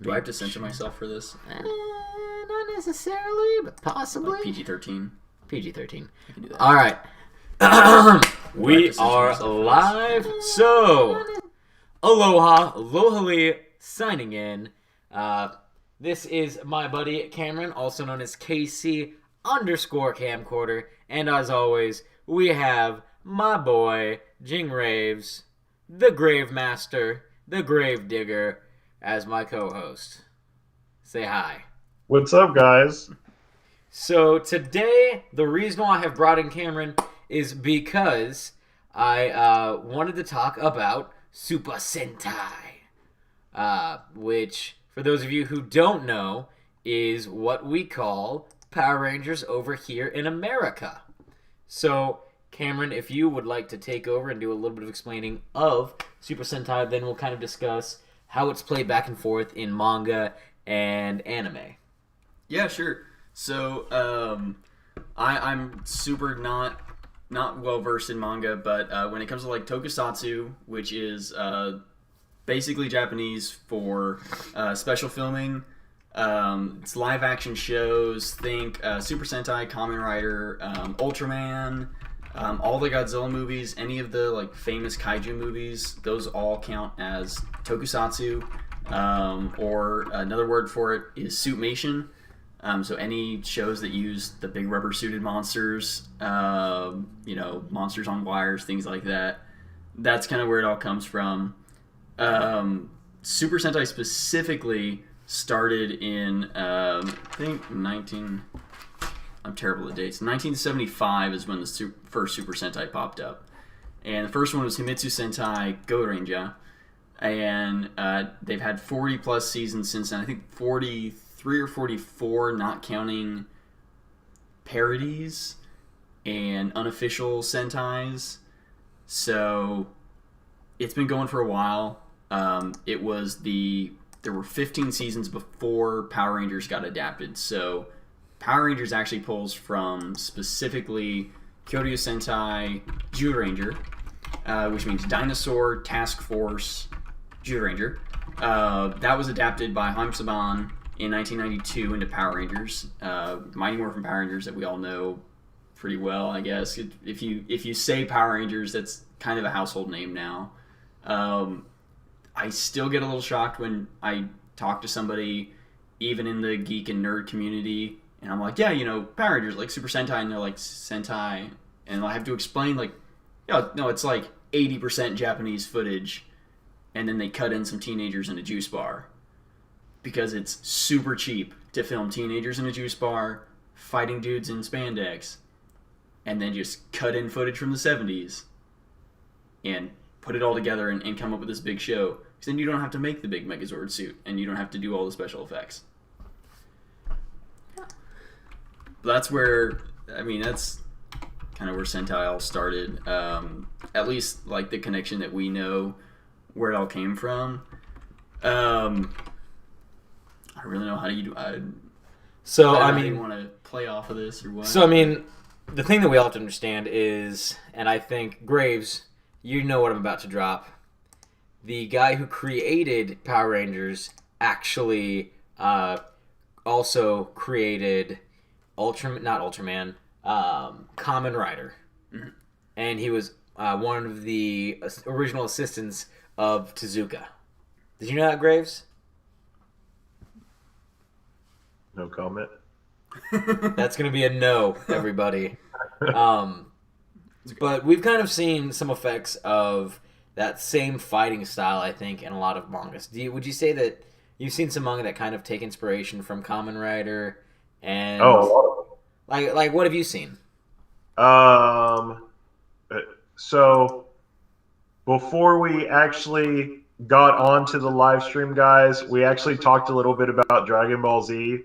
Do I have to censor myself for this? Not necessarily, but possibly. Like PG-13? PG-13. I can do that. All right. Do I have We to censor are myself for live. So, aloha Lee, signing in. This is my buddy Cameron, also known as KC underscore camcorder. And as always, we have my boy Jing Raves, the Grave Master, the Grave Digger, as my co-host. Say hi. What's up, guys? So today, the reason why I have brought in Cameron is because I wanted to talk about Super Sentai, which, for those of you who don't know, is what we call Power Rangers over here in America. So, Cameron, if you would like to take over and do a little bit of explaining of Super Sentai, then we'll kind of discuss how it's played back and forth in manga and anime. Yeah, sure. So, I'm super not well versed in manga, but when it comes to like tokusatsu, which is basically Japanese for special filming, it's live action shows. Think Super Sentai, Kamen Rider, Ultraman, all the Godzilla movies, any of the like famous kaiju movies. Those all count as tokusatsu, or another word for it is suitmation. So any shows that use the big rubber suited monsters, monsters on wires, things like that, that's kind of where it all comes from. Super Sentai specifically started in, I think, I'm terrible at dates. 1975 is when the first Super Sentai popped up. And the first one was Himitsu Sentai Gorenja. And they've had 40 plus seasons since then. I think 43 or 44, not counting parodies and unofficial Sentais. So it's been going for a while. There were 15 seasons before Power Rangers got adapted. So Power Rangers actually pulls from specifically Kyoryu Sentai Zyuranger, which means Dinosaur Task Force Zyuranger. That was adapted by Haim Saban in 1992 into Power Rangers. Mighty Morphin Power Rangers that we all know pretty well, I guess. If you say Power Rangers, that's kind of a household name now. I still get a little shocked when I talk to somebody, even in the geek and nerd community, and I'm like, yeah, Power Rangers, like Super Sentai, and they're like, Sentai. And I have to explain, like, no, it's like 80% Japanese footage, and then they cut in some teenagers in a juice bar. Because it's super cheap to film teenagers in a juice bar, fighting dudes in spandex, and then just cut in footage from the 70s, and put it all together and come up with this big show. Because then you don't have to make the big Megazord suit, and you don't have to do all the special effects. That's where, that's kind of where Sentai all started. At least, like, the connection that we know where it all came from. I really know how do you do. How do you want to play off of this or what? So the thing that we all have to understand is, and I think Graves, you know what I'm about to drop. The guy who created Power Rangers actually also created Kamen Rider, mm-hmm. And he was one of the original assistants of Tezuka. Did you know that, Graves? No comment. That's going to be a no, everybody. But we've kind of seen some effects of that same fighting style, I think, in a lot of mangas. Would you say that you've seen some manga that kind of take inspiration from Kamen Rider? And a lot of them. Like what have you seen? So before we actually got onto the live stream, guys, we actually talked a little bit about Dragon Ball Z.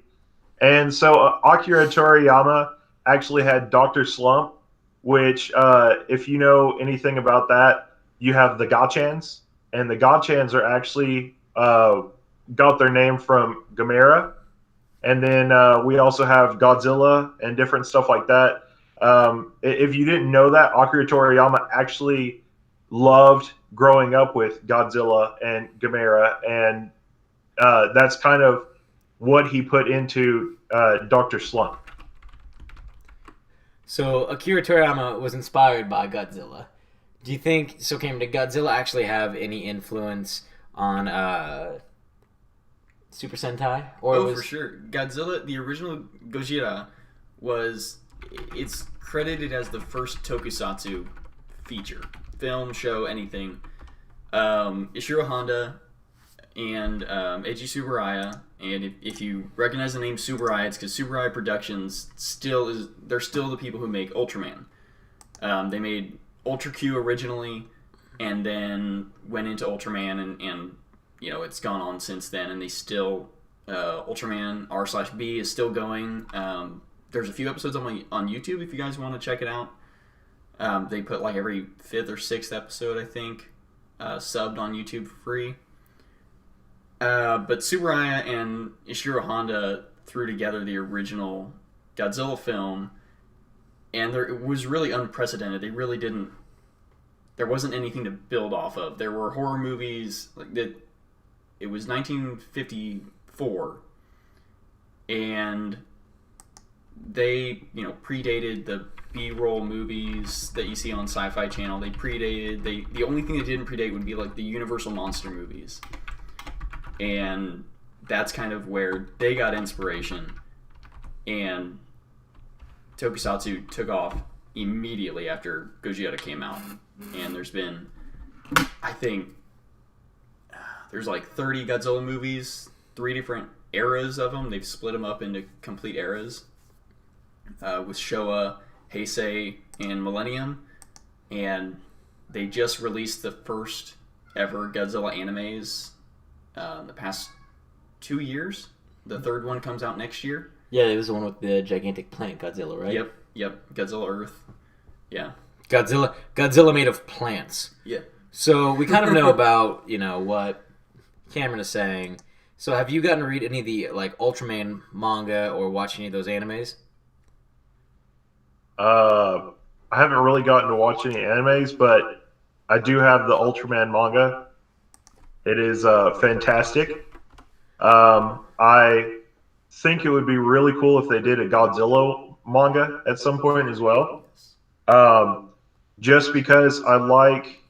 And so Akira Toriyama actually had Dr. Slump, which, if you know anything about that, you have the Gachans. And the Gachans are actually got their name from Gamera. And then we also have Godzilla and different stuff like that. If you didn't know that, Akira Toriyama actually loved growing up with Godzilla and Gamera and that's kind of what he put into Dr. Slump. So Akira Toriyama was inspired by Godzilla. Do you think so? Cam, did Godzilla actually have any influence on Super Sentai? Or for sure. Godzilla, the original Gojira, it's credited as the first tokusatsu feature, film, show, anything. Ishiro Honda and Eiji Tsuburaya, and if you recognize the name Tsuburaya, it's because Tsuburaya Productions they're still the people who make Ultraman. They made Ultra Q originally, and then went into Ultraman, and it's gone on since then, and they still Ultraman R/B is still going. There's a few episodes on YouTube if you guys want to check it out. They put like every 5th or 6th episode, I think, subbed on YouTube for free. But Tsuburaya and Ishiro Honda threw together the original Godzilla film, and it was really unprecedented. They really didn't. There wasn't anything to build off of. There were horror movies like that. It was 1954, and they predated the B-roll movies that you see on Sci-Fi Channel. They predated. The only thing they didn't predate would be like the Universal monster movies. And that's kind of where they got inspiration. And Tokusatsu took off immediately after Gojira came out. And there's been, I think, there's like 30 Godzilla movies, 3 different eras of them. They've split them up into complete eras with Showa, Heisei, and Millennium. And they just released the first ever Godzilla animes the past 2 years. The third one comes out next year. Yeah, it was the one with the gigantic plant Godzilla, right? Yep. Godzilla Earth. Yeah. Godzilla made of plants. Yeah. So we kind of know about, what Cameron is saying. So have you gotten to read any of the like Ultraman manga or watch any of those animes? I haven't really gotten to watch any animes, but I do have the Ultraman manga. It is fantastic. I think it would be really cool if they did a Godzilla manga at some point as well. Just because I like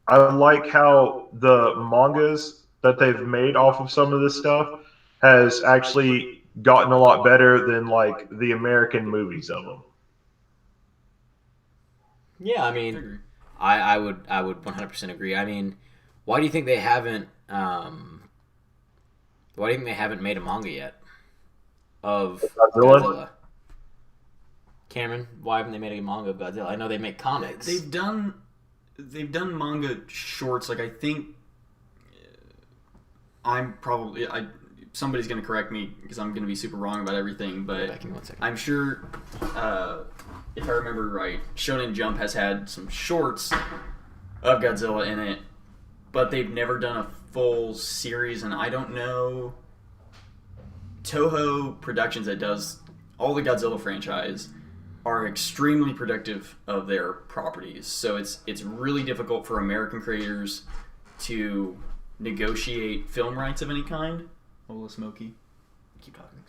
how the mangas that they've made off of some of this stuff has actually gotten a lot better than like the American movies of them. Yeah, I mean, I would 100% agree. I mean, why do you think they haven't made a manga yet of Godzilla? Cameron, why haven't they made a manga of Godzilla? I know they make comics. They've done manga shorts. Like I think somebody's going to correct me because I'm going to be super wrong about everything, but I'm sure if I remember right, Shonen Jump has had some shorts of Godzilla in it, but they've never done a full series, and I don't know. Toho Productions that does all the Godzilla franchise are extremely protective of their properties, so it's really difficult for American creators to negotiate film rights of any kind. Hola Smokey. Keep talking,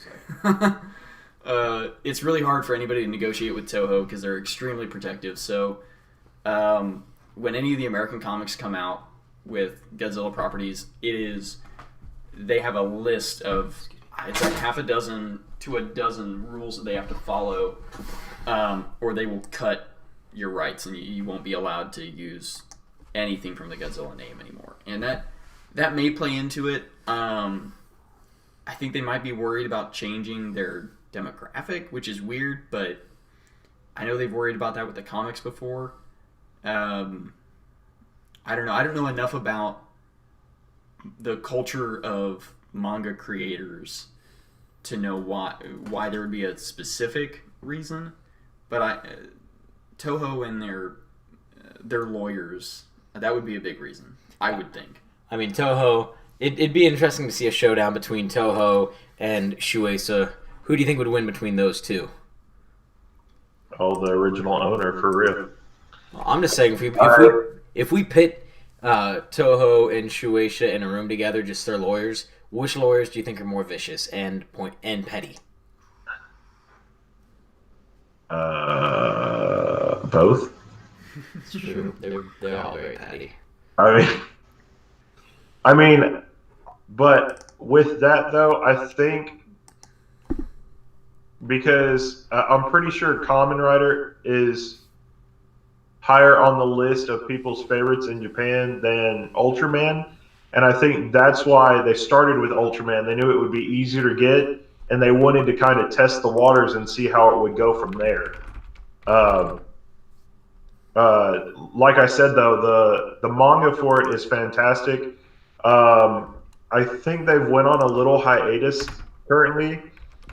sorry. It's really hard for anybody to negotiate with Toho because they're extremely protective. So when any of the American comics come out with Godzilla properties, they have a list of, it's like half a dozen to a dozen rules that they have to follow, or they will cut your rights and you won't be allowed to use anything from the Godzilla name anymore. And that may play into it. I think they might be worried about changing their demographic, which is weird, but I know they've worried about that with the comics before. I don't know. I don't know enough about the culture of manga creators to know why there would be a specific reason, but Toho and their lawyers, that would be a big reason, I would think. I mean, Toho, it'd be interesting to see a showdown between Toho and Shueisha. Who do you think would win between those two? Oh, the original owner, for real. Well, I'm just saying, if we pit Toho and Shueisha in a room together, just their lawyers. Which lawyers do you think are more vicious and petty? Both. It's true. They're all very petty. I mean, but with that though, I think because I'm pretty sure Kamen Rider is higher on the list of people's favorites in Japan than Ultraman, and I think that's why they started with Ultraman. They knew it would be easier to get, and they wanted to kind of test the waters and see how it would go from there. Um, like I said, though, the manga for it is fantastic. I think they've went on a little hiatus currently,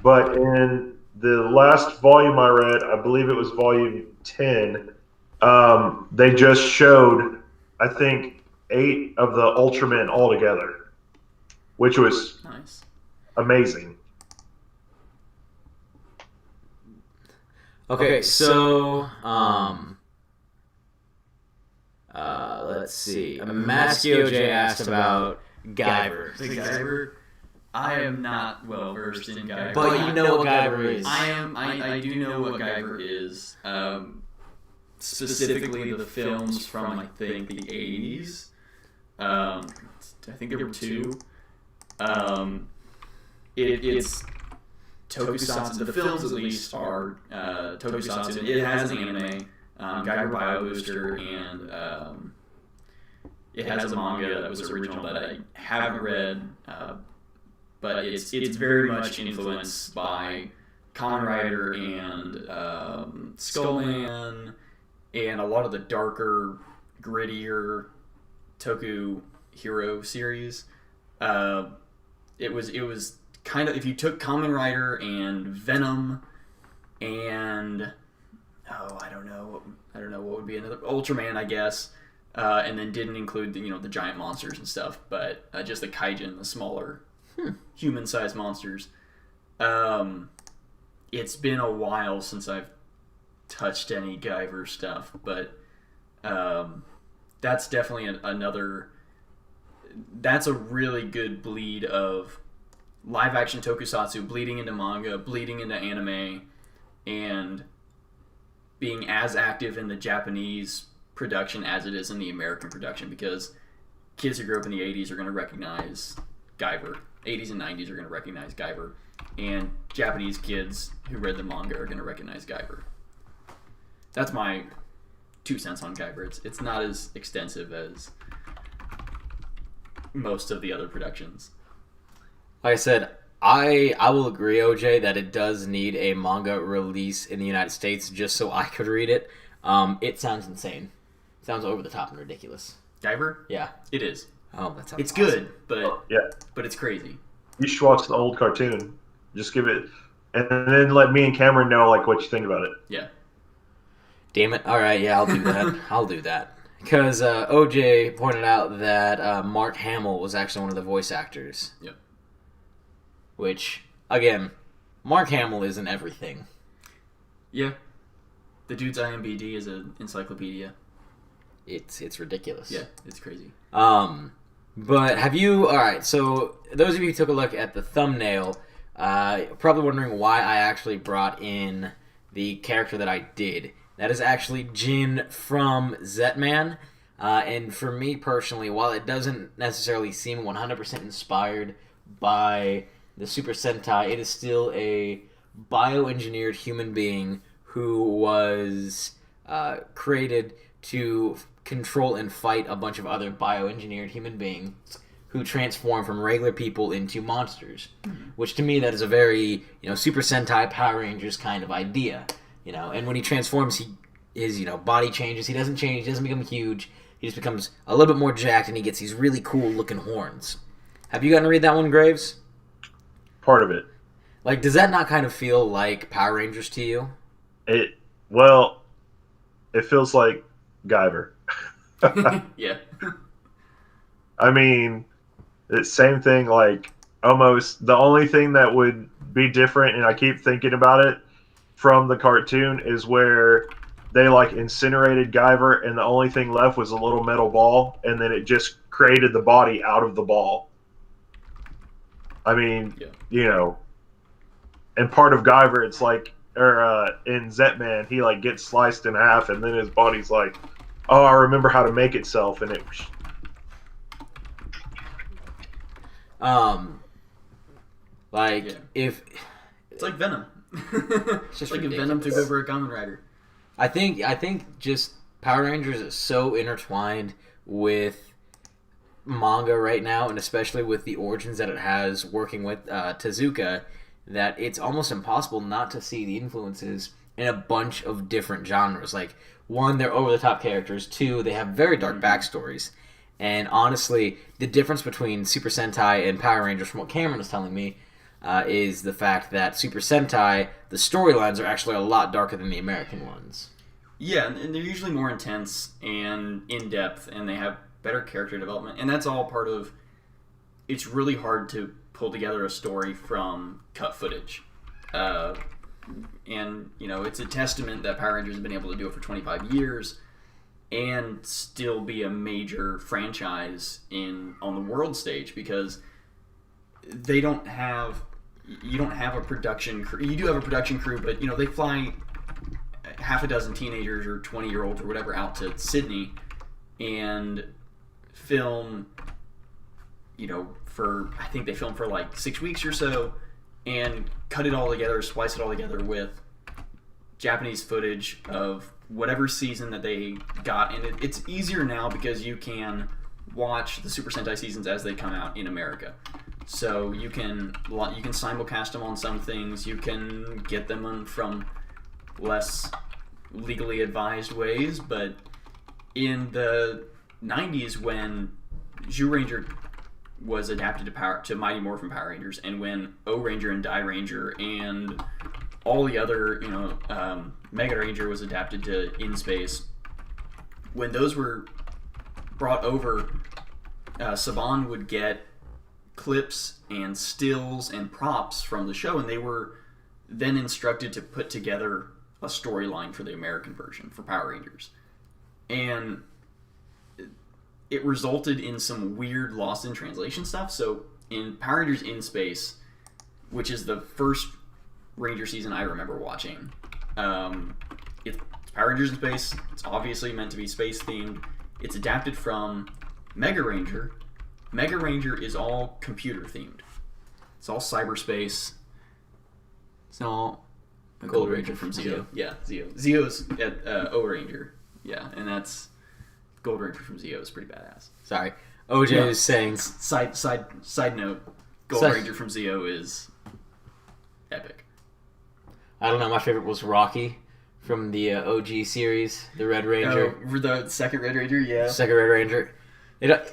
but in the last volume I read, I believe it was volume 10, they just showed, I think, 8 of the Ultramen altogether, which was nice, amazing. Okay, so let's see. Maskio J asked about Guyver. The Guyver. I am not well versed in Guyver, but you know what Guyver is. I do know what Guyver is. Specifically, the films from I think the 80s. I think there were 2. It's tokusatsu. The films, at least, are tokusatsu. It has an anime, Guyver Bio Booster, and it has a manga that was original that I haven't read, but it's very much influenced by Kamen Rider and Skullman, and a lot of the darker, grittier Toku Hero series. It was kind of, if you took Kamen Rider and Venom and I don't know what would be another, Ultraman, I guess, and then didn't include the giant monsters and stuff, but just the kaijin, the smaller human-sized monsters. It's been a while since I've touched any Guyver stuff, but that's definitely another. That's a really good bleed of live action tokusatsu bleeding into manga, bleeding into anime, and being as active in the Japanese production as it is in the American production, because kids who grew up in the 80s are going to recognize Guyver. 80s and 90s are going to recognize Guyver. And Japanese kids who read the manga are going to recognize Guyver. That's my 2 cents on Guyver. It's not as extensive as most of the other productions. Like I said, I will agree, OJ, that it does need a manga release in the United States just so I could read it. It sounds insane. It sounds over the top and ridiculous. Guyver? Yeah. It is. Oh, that sounds It's awesome. good, but Yeah, but it's crazy. you should watch the old cartoon. Just give it, and then let me and Cameron know what you think about it. Yeah. Damn it. All right, yeah, I'll do that. I'll do that. Because OJ pointed out that Mark Hamill was actually one of the voice actors. Yep. Which, again, Mark Hamill isn't everything. Yeah. The dude's IMDb is an encyclopedia. It's ridiculous. Yeah, it's crazy. But have you... Alright, so those of you who took a look at the thumbnail, probably wondering why I actually brought in the character that I did. That is actually Jin from Zetman. And for me personally, while it doesn't necessarily seem 100% inspired by the Super Sentai, it is still a bioengineered human being who was created to control and fight a bunch of other bioengineered human beings who transform from regular people into monsters. Which to me, that is a very, Super Sentai Power Rangers kind of idea. And when he transforms, his body changes. He doesn't change. He doesn't become huge. He just becomes a little bit more jacked, and he gets these really cool looking horns. Have you gotten to read that one, Graves? Part of it. Does that not kind of feel like Power Rangers to you? It feels like Guyver. Yeah. I mean, it's same thing. Almost the only thing that would be different, and I keep thinking about it from the cartoon, is where they like incinerated Guyver, and the only thing left was a little metal ball, and then it just created the body out of the ball. I mean, you know, and part of Guyver, it's like, or in Zetman, he like gets sliced in half, and then his body's like, oh, I remember how to make itself, and it. If it's like Venom, it's just like ridiculous. if Venom took over a Kamen Rider. I think just Power Rangers is so intertwined with manga right now, and especially with the origins that it has working with Tezuka, that it's almost impossible not to see the influences in a bunch of different genres. Like, one, they're over-the-top characters. Two, they have very dark backstories. And honestly, the difference between Super Sentai and Power Rangers, from what Cameron was telling me, is the fact that Super Sentai, the storylines are actually a lot darker than the American ones. Yeah, and they're usually more intense and in-depth, and they have better character development. And that's all part of... It's really hard to pull together a story from cut footage. And, you know, it's a testament that Power Rangers have been able to do it for 25 years and still be a major franchise on the world stage, because they don't have... You don't have a production crew. You do have a production crew, but, you know, they fly half a dozen teenagers or 20-year-olds or whatever out to Sydney and film, you know, I think they filmed for like 6 weeks or so, and cut it all together, splice it all together with Japanese footage of whatever season that they got. And it's easier now because you can watch the Super Sentai seasons as they come out in America. So you can simulcast them on some things. You can get them from less legally advised ways. But in the 90s, when Zyuranger was adapted to Mighty Morphin Power Rangers, and when O-Ranger and Die Ranger and all the other, you know, Mega Ranger was adapted to In Space, when those were brought over, Saban would get clips and stills and props from the show, and they were then instructed to put together a storyline for the American version for Power Rangers. And it resulted in some weird lost in translation stuff. So in Power Rangers In Space, which is the first Ranger season I remember watching, it's Power Rangers In Space. It's obviously meant to be space themed. It's adapted from Mega Ranger. Mega Ranger is all computer themed. It's all cyberspace. It's all Gold Ranger from Zeo. Yeah, Zeo. Zeo's at O-Ranger. Yeah, and that's Gold Ranger from Zeo is pretty badass. Sorry, OJ is saying. Side note, Gold Ranger from Zeo is epic. I don't know. My favorite was Rocky from the OG series, the Red Ranger. Oh, the second Red Ranger, yeah. Second Red Ranger.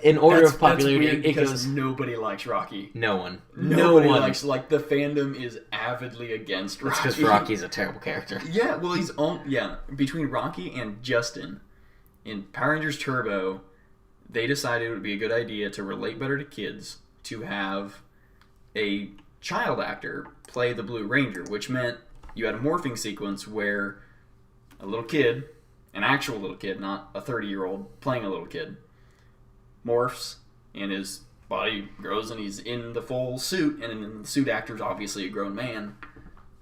In order of popularity, it goes. Nobody likes Rocky. No one. Nobody likes. Like, the fandom is avidly against Rocky. It's because Rocky's a terrible character. Yeah, well, he's between Rocky and Justin in Power Rangers Turbo, they decided it would be a good idea to relate better to kids to have a child actor play the Blue Ranger, which meant you had a morphing sequence where a little kid, an actual little kid, not a 30-year-old playing a little kid, morphs and his body grows and he's in the full suit, and then the suit actor's obviously a grown man,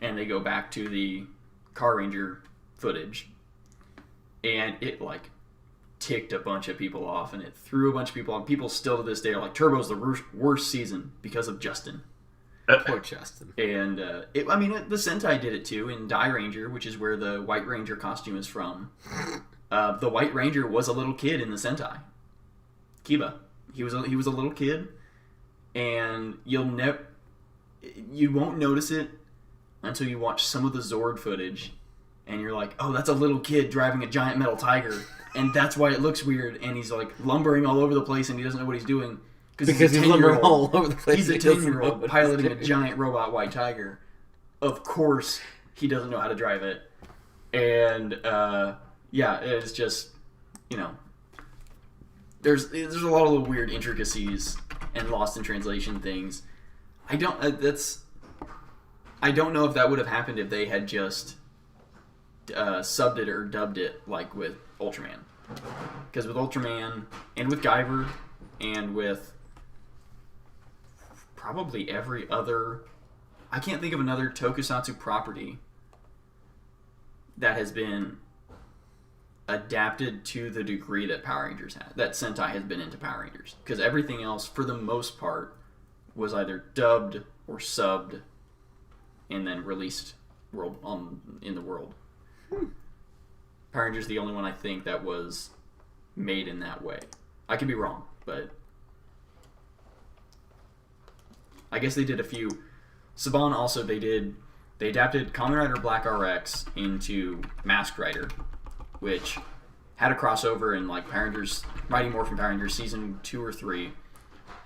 and they go back to the Car Ranger footage, and it like ticked a bunch of people off, and it threw a bunch of people off. People still to this day are like, Turbo's the worst season because of Justin. Poor Justin. And the Sentai did it too in Die Ranger, which is where the White Ranger costume is from. The White Ranger was a little kid in the Sentai. Kiba. He was a little kid, and you won't notice it until you watch some of the Zord footage, and you're like, oh, that's a little kid driving a giant metal tiger, and that's why it looks weird, and he's like lumbering all over the place, and he doesn't know what he's doing. Because he's lumbering all over the place. He's a 10-year-old piloting a giant robot white tiger. Of course, he doesn't know how to drive it. And, it's just, there's a lot of little weird intricacies and lost in translation things. I don't know if that would have happened if they had just subbed it or dubbed it like with Ultraman. Because with Ultraman and with Guyver and with probably every other... I can't think of another tokusatsu property that has been adapted to the degree that Power Rangers had, that Sentai has been into Power Rangers. Because everything else, for the most part, was either dubbed or subbed and then released in the world. Power Rangers is the only one I think that was made in that way. I could be wrong, but I guess they did a few. Saban also, they adapted Kamen Rider Black RX into Masked Rider, which had a crossover in like Power Rangers, Mighty Morphin Power Rangers season 2 or 3,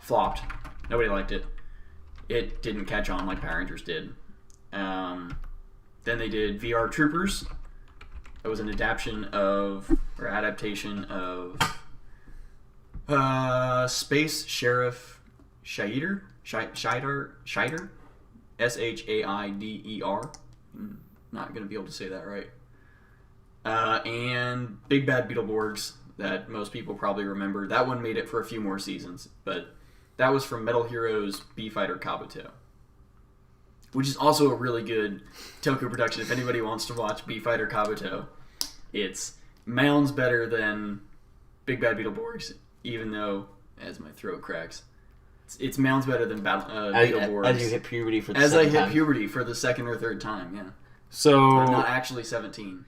flopped. Nobody liked it. It didn't catch on like Power Rangers did. Then they did VR Troopers. It was an adaptation of Space Sheriff Scheider? Scheider? Shaider? Not going to be able to say that right. And Big Bad Beetleborgs, that most people probably remember. That one made it for a few more seasons, but that was from Metal Heroes B-Fighter Kabuto, which is also a really good Toku production. If anybody wants to watch B-Fighter Kabuto, it's mounds better than Big Bad Beetleborgs, even though, as my throat cracks, it's mounds better than Beetleborgs. As you hit puberty for the as second I hit time. puberty for the second or third time, yeah. So I'm not actually 17.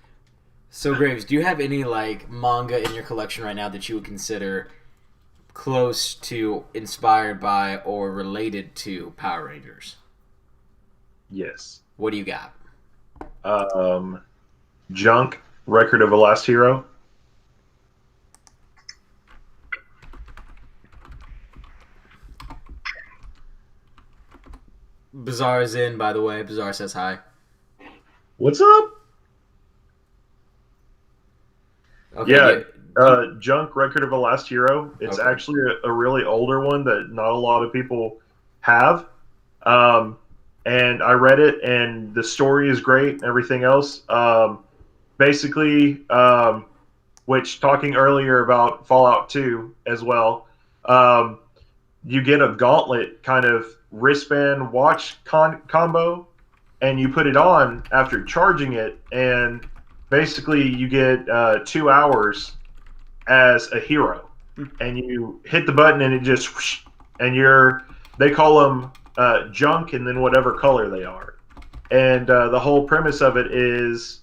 So Graves, do you have any like manga in your collection right now that you would consider close to, inspired by, or related to Power Rangers? Yes. What do you got? Junk, Record of a Last Hero. Bizarre is in, by the way. Bizarre says hi. What's up? Okay, yeah, Junk, Record of a Last Hero. It's Okay. actually a really older one that not a lot of people have. And I read it, and the story is great and everything else. Basically, which talking earlier about Fallout 2 as well, you get a gauntlet kind of wristband watch combo, and you put it on after charging it, and basically you get 2 hours as a hero, and you hit the button and it just whoosh, and they call them junk and then whatever color they are, and the whole premise of it is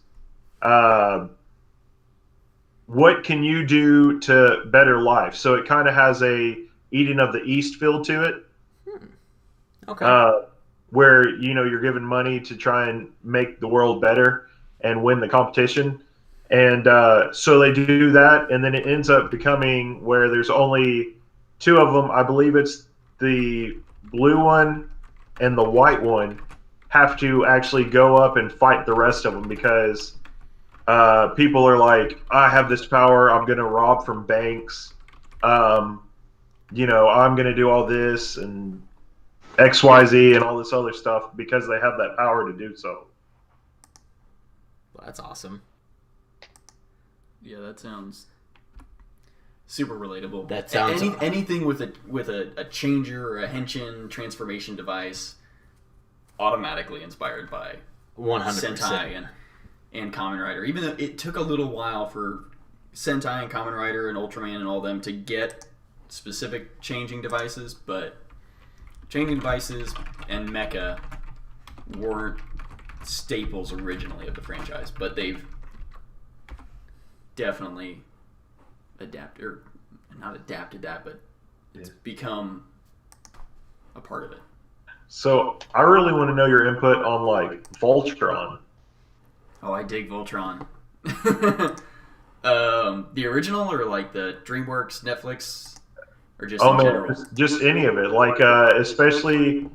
what can you do to better life. So it kind of has a Eden of the East feel to it. Okay. Where you're given money to try and make the world better and win the competition, and so they do that, and then it ends up becoming where there's only 2 of them. I believe it's the blue one and the white one have to actually go up and fight the rest of them because people are like, I have this power, I'm going to rob from banks, I'm going to do all this and XYZ and all this other stuff because they have that power to do so. Well, that's awesome. Yeah, that sounds super relatable. That sounds anything with a changer or a henshin transformation device, automatically inspired by 100%. Sentai and Kamen Rider. Even though it took a little while for Sentai and Kamen Rider and Ultraman and all them to get specific changing devices, but changing devices and mecha weren't staples originally of the franchise, but they've definitely not adapted that, but it's become a part of it. So I really want to know your input on like Voltron. Oh, I dig Voltron. The original or like the DreamWorks, Netflix, or just in general? Just any of it. Like especially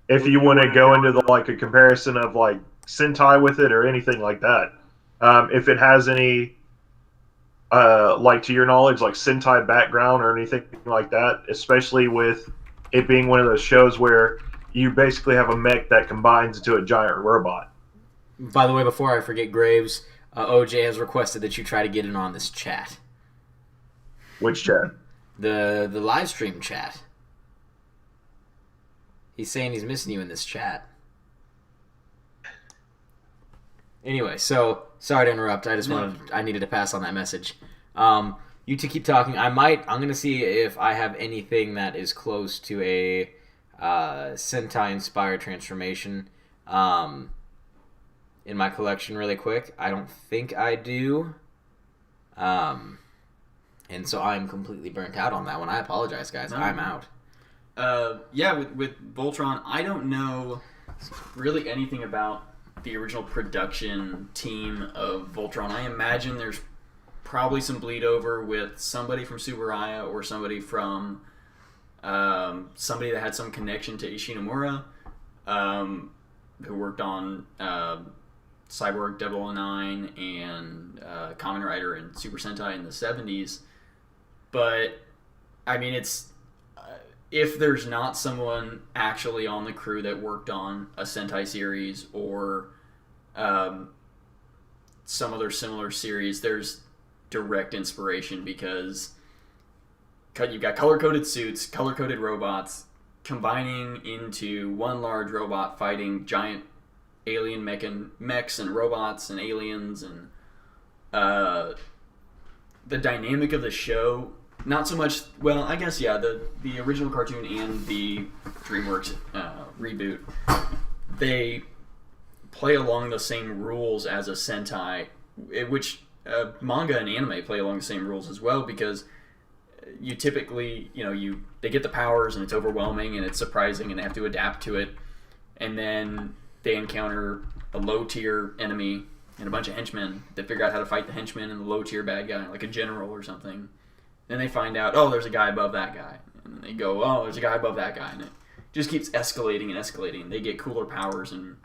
if you want to go into like a comparison of like Sentai with it or anything like that. If it has any like to your knowledge, like Sentai background or anything like that, especially with it being one of those shows where you basically have a mech that combines into a giant robot. By the way, before I forget, Graves, OJ has requested that you try to get in on this chat. Which chat? The live stream chat. He's saying he's missing you in this chat. Anyway, so sorry to interrupt. I needed to pass on that message. You two keep talking. I'm gonna see if I have anything that is close to a Sentai inspired transformation in my collection really quick. I don't think I do. And so I'm completely burnt out on that one. I apologize, guys. No. I'm out. With Voltron, I don't know really anything about the original production team of Voltron. I imagine there's probably some bleed over with somebody from Subaraya or somebody from somebody that had some connection to Ishinomura, who worked on Cyborg 009 and Kamen Rider and Super Sentai in the 70s. But, I mean, it's if there's not someone actually on the crew that worked on a Sentai series or some other similar series, there's direct inspiration because you've got color-coded suits, color-coded robots, combining into one large robot fighting giant alien mechs and robots and aliens, and the dynamic of the show, not so much, well, I guess, yeah, the original cartoon and the DreamWorks reboot, they play along the same rules as a Sentai, which manga and anime play along the same rules as well, because you typically, they get the powers and it's overwhelming and it's surprising and they have to adapt to it, and then they encounter a low-tier enemy and a bunch of henchmen that figure out how to fight the henchmen and the low-tier bad guy, like a general or something. Then they find out, oh, there's a guy above that guy. And they go, oh, there's a guy above that guy. And it just keeps escalating and escalating. They get cooler powers and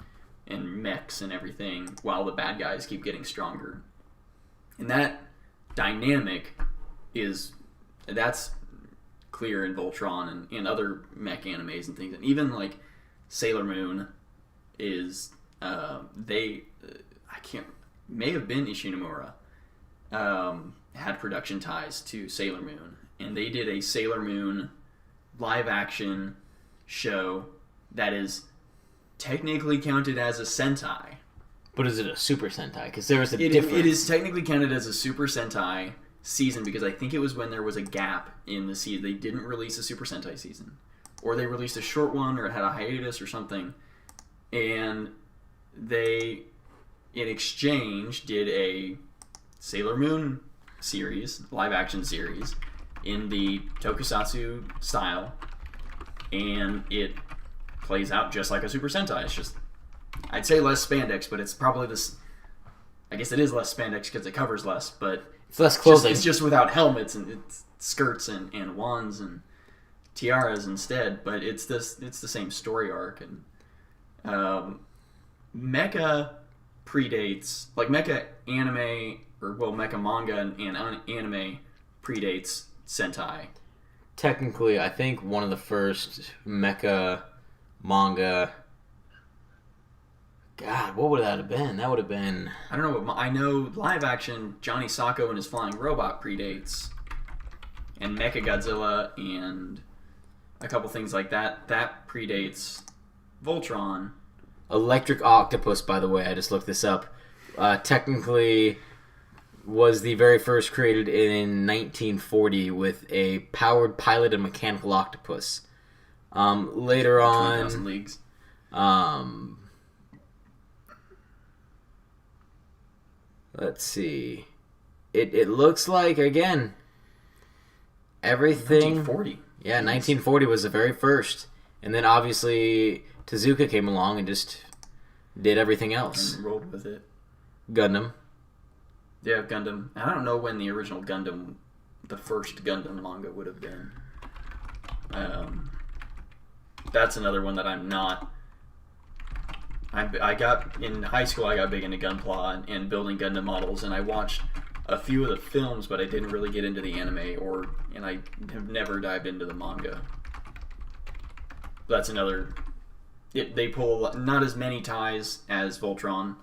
mechs and everything while the bad guys keep getting stronger. And that dynamic that's clear in Voltron and other mech animes and things. And even like Sailor Moon is, may have been Ishinomura, had production ties to Sailor Moon, and they did a Sailor Moon live action show that is technically counted as a Sentai. But is it a Super Sentai? Because there is a difference. It is technically counted as a Super Sentai season because I think it was when there was a gap in the season. They didn't release a Super Sentai season. Or they released a short one, or it had a hiatus or something. And they, in exchange, did a Sailor Moon series, live action series, in the tokusatsu style, and it plays out just like a Super Sentai. It's just, I'd say less spandex, but it's probably this, I guess it is less spandex because it covers less, but it's less clothing. It's just without helmets and it's skirts and wands and tiaras instead, but it's the same story arc. And mecha predates, like mecha anime, or well, mecha manga and anime predates Sentai. Technically, I think one of the first mecha manga. God, what would that have been? That would have been, I don't know. I know live action Johnny Sacco and his flying robot predates, and Mecha Godzilla and a couple things like that. That predates Voltron. Electric Octopus, by the way, I just looked this up. Technically, was the very first created in 1940 with a powered pilot and mechanical octopus. Later on, 20,000 Leagues. Let's see. It looks like, again, everything. 1940. Yeah, 1940 was the very first, and then obviously Tezuka came along and just did everything else. And rolled with it. Gundam. Yeah, Gundam. I don't know when the original Gundam, the first Gundam manga would have been. That's another one that I'm not. I got, in high school, I got big into Gunpla and building Gundam models, and I watched a few of the films, but I didn't really get into the anime, and I have never dived into the manga. That's another. They pull not as many ties as Voltron,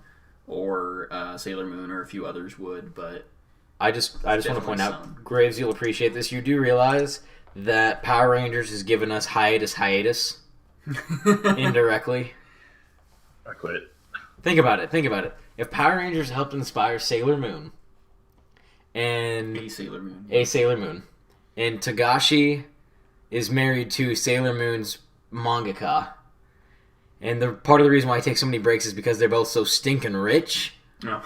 or Sailor Moon, or a few others would, but I just want to point out, some. Graves, you'll appreciate this. You do realize that Power Rangers has given us hiatus indirectly. I quit. Think about it. If Power Rangers helped inspire Sailor Moon and a Sailor Moon, and Tagashi is married to Sailor Moon's mangaka, and the part of the reason why I take so many breaks is because they're both so stinking rich. No.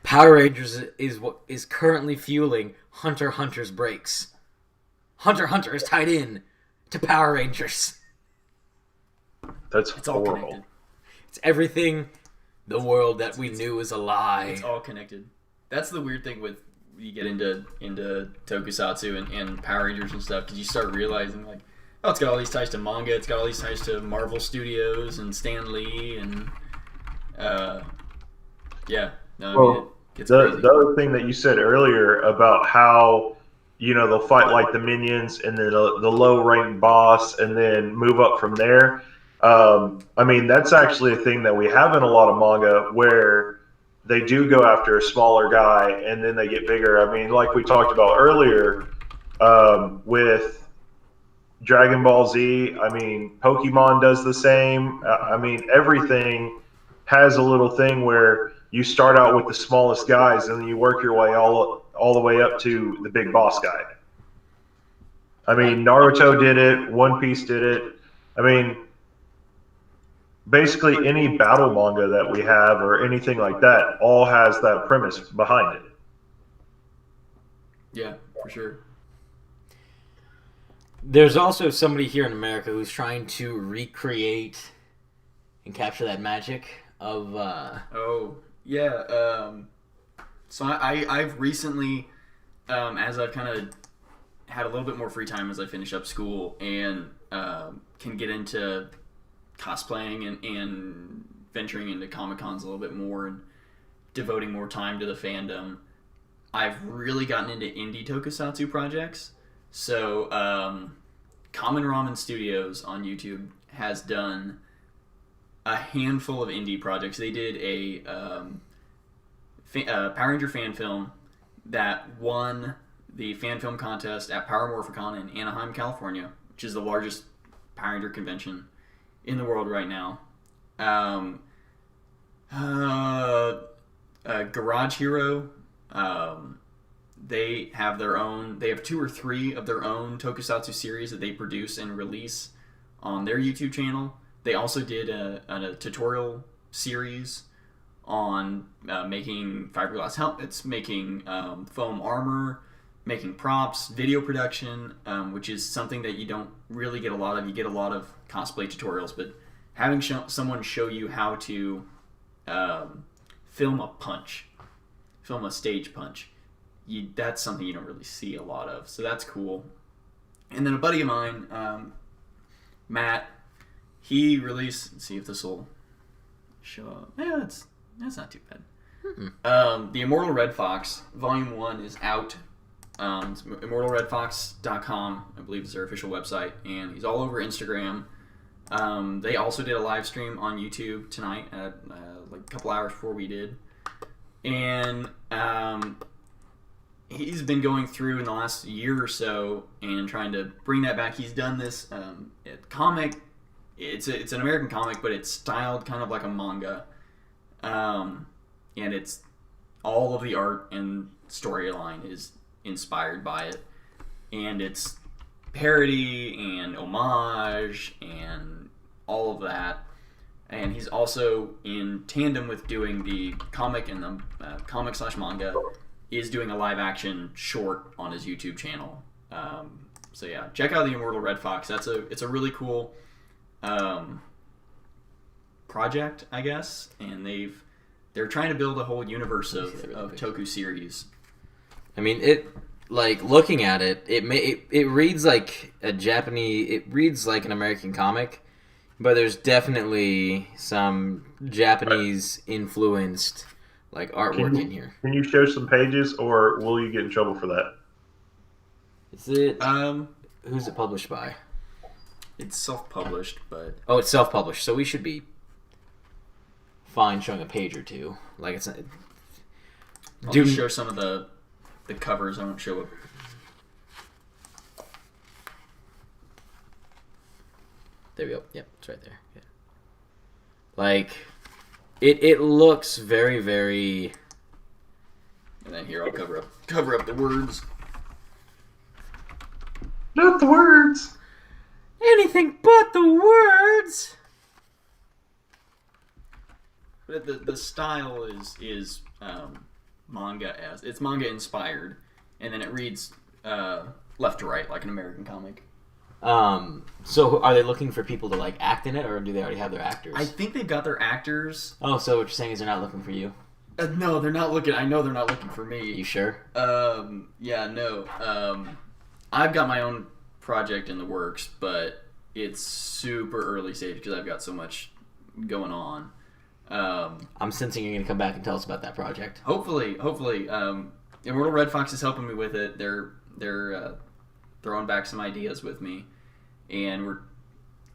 Power Rangers is what is currently fueling Hunter x Hunter's breaks. Hunter x Hunter is tied in to Power Rangers. That's It's all horrible. connected. It's everything the world that we knew is a lie. It's all connected. That's the weird thing with you get into tokusatsu and Power Rangers and stuff, because you start realizing like, oh, it's got all these ties to manga, it's got all these ties to Marvel Studios and Stan Lee, and yeah. No, I mean, it gets crazy. The other thing that you said earlier about how, you know, they'll fight like the minions and then the low ranked boss and then move up from there. I mean, that's actually a thing that we have in a lot of manga where they do go after a smaller guy and then they get bigger. I mean, like we talked about earlier with Dragon Ball Z, I mean, Pokemon does the same. I mean, everything has a little thing where you start out with the smallest guys and then you work your way all the way up to the big boss guy. I mean, Naruto did it. One Piece did it. I mean, basically any battle manga that we have or anything like that all has that premise behind it. Yeah, for sure. There's also somebody here in America who's trying to recreate and capture that magic of Oh, yeah. So I've recently, as I've kind of had a little bit more free time as I finish up school and can get into cosplaying and venturing into Comic-Cons a little bit more and devoting more time to the fandom, I've really gotten into indie tokusatsu projects. So, Common Ramen Studios on YouTube has done a handful of indie projects. They did a Power Ranger fan film that won the fan film contest at Power Morphicon in Anaheim, California, which is the largest Power Ranger convention in the world right now. Garage Hero, they have their own. They have 2 or 3 of their own tokusatsu series that they produce and release on their YouTube channel. They also did a tutorial series on making fiberglass helmets, making foam armor, making props, video production, which is something that you don't really get a lot of. You get a lot of cosplay tutorials, but having someone show you how to film a stage punch, that's something you don't really see a lot of. So that's cool. And then a buddy of mine, Matt, he released. Let's see if this will show up. Yeah, that's not too bad. The Immortal Red Fox Volume 1 is out. It's immortalredfox.com, I believe is their official website, and he's all over Instagram. They also did a live stream on YouTube tonight at like a couple hours before we did, and he's been going through in the last year or so and trying to bring that back. He's done this comic. It's an American comic, but it's styled kind of like a manga, and it's all of the art and storyline is inspired by it, and it's parody and homage and all of that. And he's also in tandem with doing the comic and the comic/manga is doing a live action short on his YouTube channel. So yeah, check out the Immortal Red Fox. It's a really cool project, I guess, and they're trying to build a whole universe of Toku series. I mean, it, like, looking at it, it reads like a Japanese, it reads like an American comic, but there's definitely some Japanese influenced like artwork in here. Can you show some pages, or will you get in trouble for that? Is it? Who's it published by? It's self-published, but Oh, it's self-published, so we should be fine showing a page or two. Like it's. I'll just show some of the covers. I won't show it. There we go. Yep, it's right there. Yeah. Like, it looks very, very. And then here I'll cover up the words. Not the words. Anything but the words. But the style is manga as it's manga inspired, and then it reads left to right like an American comic. So are they looking for people to like act in it, or do they already have their actors? I think they've got their actors. Oh, so what you're saying is they're not looking for you? No, they're not looking. I know they're not looking for me. You sure? Yeah, no. I've got my own project in the works, but it's super early stage because I've got so much going on. I'm sensing you're going to come back and tell us about that project. Hopefully. Immortal Red Fox is helping me with it. They're throwing back some ideas with me, and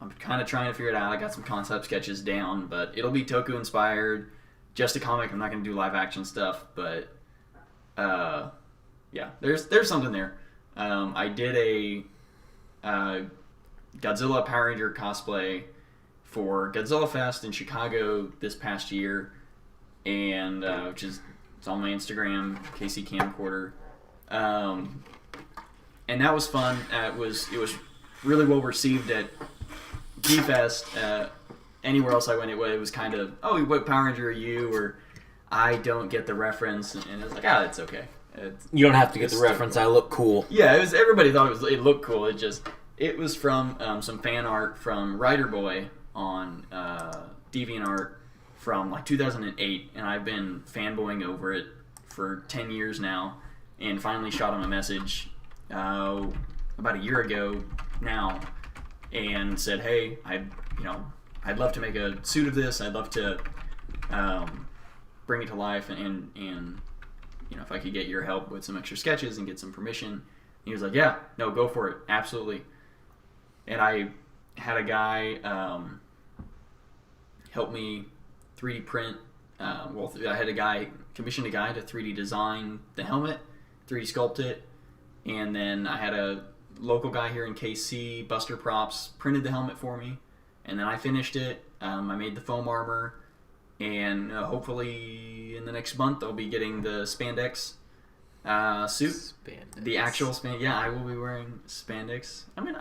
I'm kind of trying to figure it out. I got some concept sketches down, but it'll be Toku inspired. Just a comic. I'm not going to do live action stuff, but yeah, there's something there. I did a Godzilla Power Ranger cosplay for Godzilla Fest in Chicago this past year, and which is it's on my Instagram, KC Camcorder, and that was fun. It was really well received at G-Fest. Anywhere else I went, it was kind of, oh, what Power Ranger are you? Or I don't get the reference, and it was like, it's okay. You don't have to get the reference. I look cool. Yeah, everybody thought it looked cool. It was from some fan art from Rider Boy on DeviantArt from like 2008, and I've been fanboying over it for 10 years now, and finally shot him a message about a year ago now, and said, hey, I'd love to make a suit of this. I'd love to bring it to life, and if I could get your help with some extra sketches and get some permission. And he was like, yeah, no, go for it, absolutely. And I had a guy help me 3D print. I had a guy commissioned a guy to 3D design the helmet, 3D sculpt it, and then I had a local guy here in KC, Buster Props, printed the helmet for me, and then I finished it. I made the foam armor, and hopefully in the next month I'll be getting the spandex suit. Spandex. The actual spandex. Yeah, I will be wearing spandex. I'm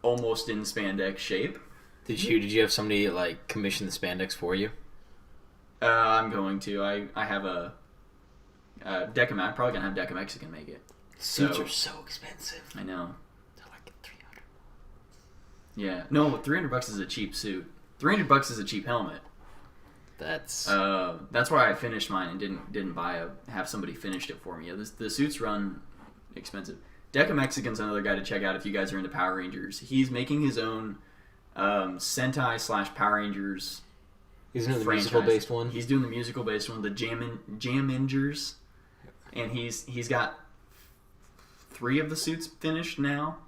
almost in spandex shape. Did you have somebody like commission the spandex for you? I'm going to. I have a Decam. I'm probably gonna have Decam Mexican make it. Suits are so expensive. I know. They're like $300. Yeah. No, $300 is a cheap suit. $300 is a cheap helmet. That's why I finished mine and didn't have somebody finished it for me. Yeah, the suits run expensive. Deca Mexican's another guy to check out if you guys are into Power Rangers. He's making his own Sentai / Power Rangers. He's doing the musical based one. He's doing the musical based one, the Jamingers, and he's got 3 of the suits finished now,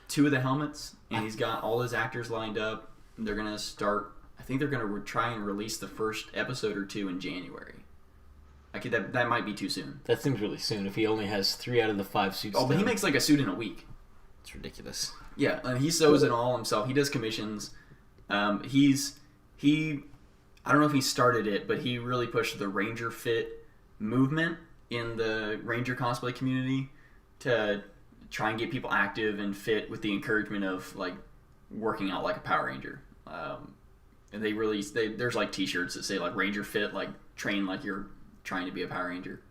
2 of the helmets, and he's got all his actors lined up. They're gonna start. I think they're gonna try and release the first episode or 2 in January. That might be too soon. That seems really soon. If he only has 3 out of the 5 suits. Oh, but he makes like a suit in a week. It's ridiculous. Yeah, and he sews it all himself. He does commissions. I don't know if he started it, but he really pushed the Ranger Fit movement in the Ranger cosplay community to try and get people active and fit with the encouragement of like working out like a Power Ranger. And there's like T-shirts that say like Ranger Fit, like train like you're trying to be a Power Ranger,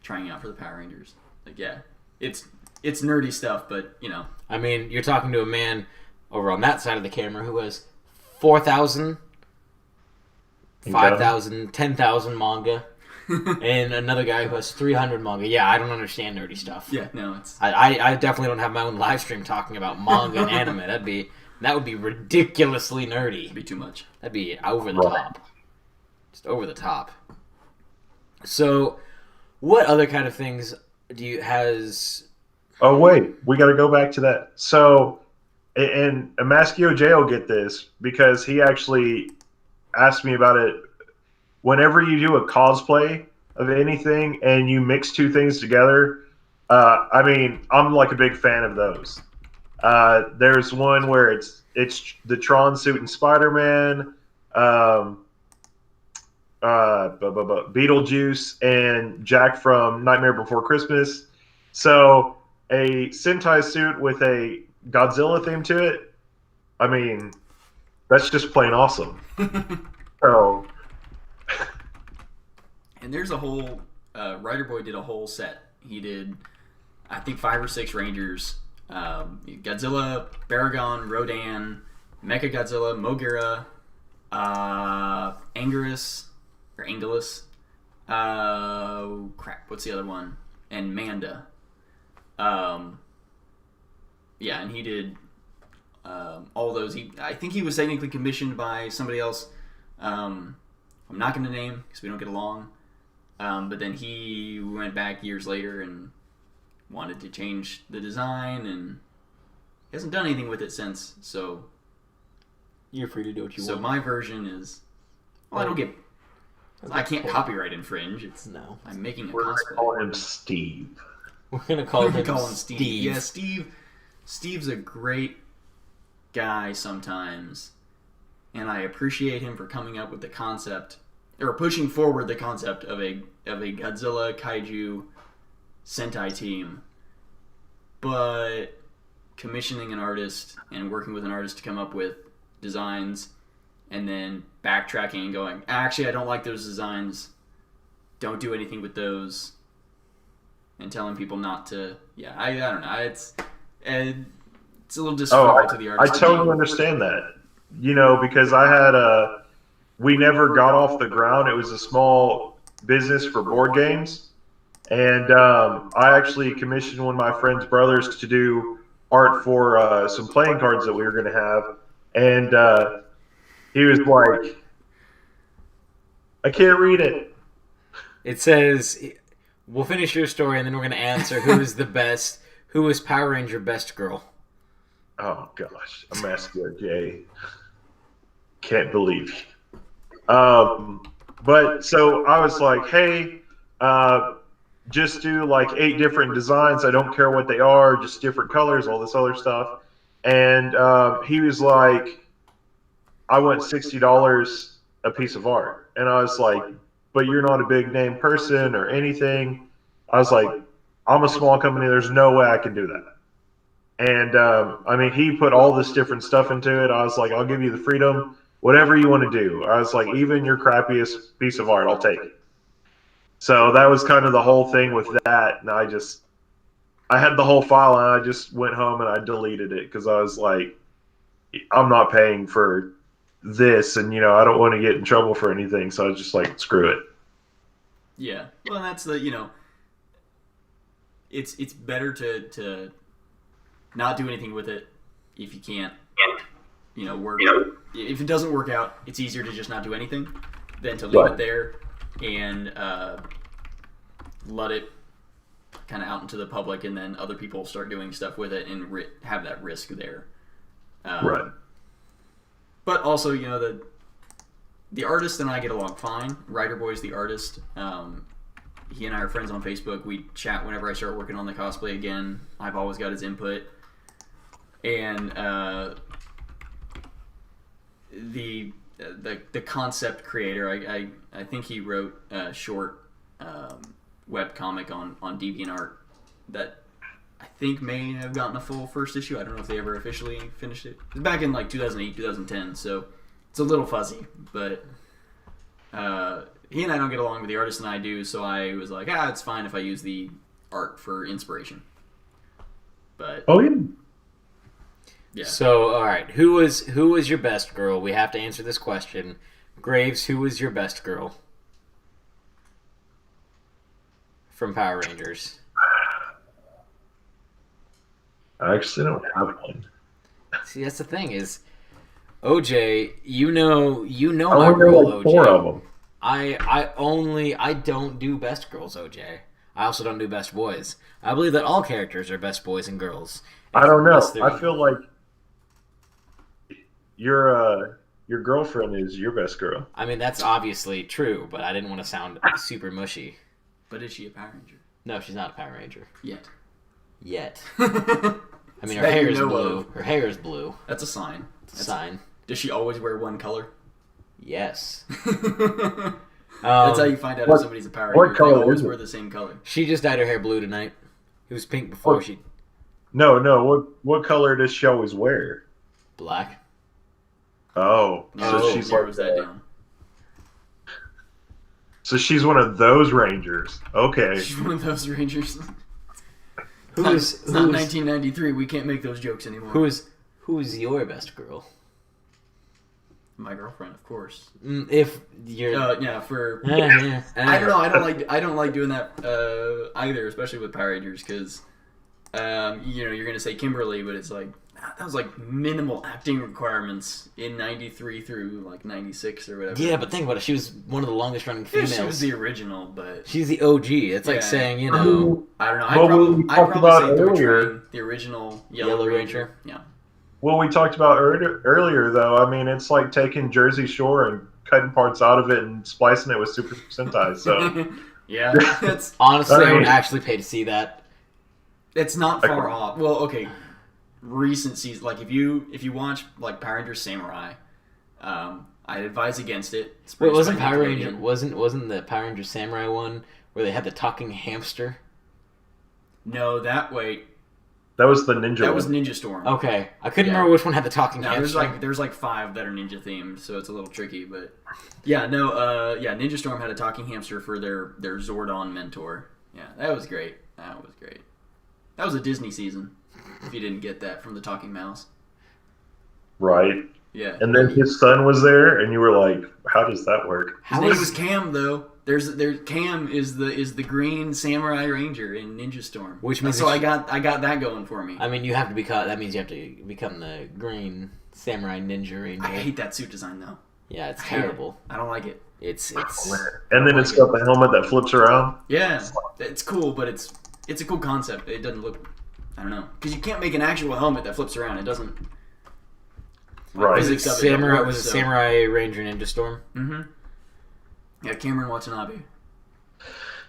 trying out for the Power Rangers. Like yeah, it's nerdy stuff, but I mean, you're talking to a man over on that side of the camera who has 4,000, 5,000, 10,000 manga, and another guy who has 300 manga. Yeah, I don't understand nerdy stuff. Yeah, no, it's. I definitely don't have my own live stream talking about manga and anime. That would be ridiculously nerdy. It'd be too much. That'd be over the top. Just over the top. So, what other kind of things has... Oh, wait. We got to go back to that. So, and Amaskio J will get this because he actually asked me about it whenever you do a cosplay of anything and you mix two things together, I mean, I'm like a big fan of those. There's one where it's the Tron suit and Spider-Man, um, Beetlejuice, and Jack from Nightmare Before Christmas. So a Sentai suit with a Godzilla theme to it. I mean, that's just plain awesome. So, And there's a whole Writer Boy did a whole set. He did, I think, 5 or 6 Rangers. Godzilla, Baragon, Rodan, Mechagodzilla, Mogira, Anguirus, or Anguillus. Crap, what's the other one? And Manda. Yeah, and he did all those. I think he was technically commissioned by somebody else. I'm not going to name because we don't get along. But then he went back years later and wanted to change the design, and he hasn't done anything with it since. So you're free to do what you so want. So my version is, well, I can't copyright infringe. It's no. I'm making a we're cosplay. gonna call him Steve. We're gonna call him Steve. Steve. Yeah, Steve. Steve's a great guy sometimes, and I appreciate him for coming up with the concept or pushing forward the concept of a Godzilla kaiju Sentai team. But commissioning an artist and working with an artist to come up with designs and then backtracking and going, actually, I don't like those designs. Don't do anything with those. And telling people not to. Yeah, I don't know. It's a little disrespectful to the artist. I totally understand that. You know, because I had we never got off the ground. It was a small business for board games. And I actually commissioned one of my friend's brothers to do art for some playing cards that we were going to have. And he was like, I can't read it. It says, we'll finish your story and then we're going to answer who is the best, who is Power Ranger best girl. Oh, gosh. I'm asking Jay. Can't believe you. But so I was like, hey, just do like 8 different designs. I don't care what they are, just different colors, all this other stuff. And he was like, I want $60 a piece of art. And I was like, but you're not a big name person or anything. I was like, I'm a small company. There's no way I can do that. And I mean, he put all this different stuff into it. I was like, I'll give you the freedom, whatever you want to do. I was like, even your crappiest piece of art, I'll take it. So that was kind of the whole thing with that. And I had the whole file and I just went home and I deleted it because I was like, I'm not paying for this. And, you know, I don't want to get in trouble for anything. So I was just like, screw it. Yeah. Well, that's the, you know, it's better to not do anything with it if you can't, you know, work. If it doesn't work out, it's easier to just not do anything than to leave it there and let it kind of out into the public, and then other people start doing stuff with it and have that risk there. Right. But also, you know, the artist and I get along fine. Writer Boy's the artist. He and I are friends on Facebook. We chat whenever I start working on the cosplay again. I've always got his input. And the concept creator, I think he wrote a short web comic on DeviantArt that I think may have gotten a full first issue. I don't know if they ever officially finished it. It was back in like 2008, 2010, so it's a little fuzzy. But he and I don't get along with the artist, and I do, so I was like, it's fine if I use the art for inspiration. But yeah. So, all right, who was your best girl? We have to answer this question. Graves, who was your best girl from Power Rangers? I actually don't have one. See, that's the thing is, OJ, you know I my only rule, know like OJ. 4 of them. I don't do best girls, OJ. I also don't do best boys. I believe that all characters are best boys and girls. I don't know. Unless they're- I feel like you're your girlfriend is your best girl. I mean, that's obviously true, but I didn't want to sound super mushy. But is she a Power Ranger? No, she's not a Power Ranger. Yet. I mean, her hair is blue. Her hair is blue. That's a sign. It's a sign. Does she always wear one color? Yes. That's how you find out if somebody's a Power Ranger. They always wear the same color. She just dyed her hair blue tonight. It was pink before she... No. What color does she always wear? Black. Oh. So she's narrows that down. So she's one of those Rangers. Okay. She's one of those Rangers. It's not 1993. We can't make those jokes anymore. Who's your best girl? My girlfriend, of course. If you're I don't know. I don't like doing that either, especially with Power Rangers, because you're gonna say Kimberly, but it's like that was like minimal acting requirements in '93 through like '96 or whatever. Yeah, but think about it. She was one of the longest running females. She was the original, but she's the OG. It's like saying, I don't know. I'd probably say Bertrand, the original Yellow Ranger. Yeah. Well, we talked about earlier, though. I mean, it's like taking Jersey Shore and cutting parts out of it and splicing it with Super Sentai. So, yeah, that's honestly, I would actually pay to see that. It's not far off. Well, okay, recent seasons, like if you watch like Power Rangers Samurai, I advise against it. Wait, wasn't Power Ranger wasn't the Power Rangers Samurai one where they had the talking hamster? No, that was the ninja. That was Ninja Storm. Okay, I couldn't remember which one had the talking hamster. There's like 5 that are ninja themed, so it's a little tricky. But Ninja Storm had a talking hamster for their Zordon mentor. Yeah, that was great. That was a Disney season. If you didn't get that from the talking mouse. Right. Yeah. And then his son was there, and you were like, "How does that work?" His name was Cam, though. Cam is the green samurai ranger in Ninja Storm. Which means I got that going for me. I mean, you have to become. That means you have to become the green samurai ninja ranger. I hate that suit design though. Yeah, it's terrible. I don't like it. It's. And then it's got the helmet that flips around. Yeah, it's cool, but it's a cool concept. It doesn't look. I don't know, because you can't make an actual helmet that flips around. It doesn't. Right. Physics of it Samurai was a Samurai Ranger Ninja Storm. Mm-hmm. Yeah, Cameron Watanabe.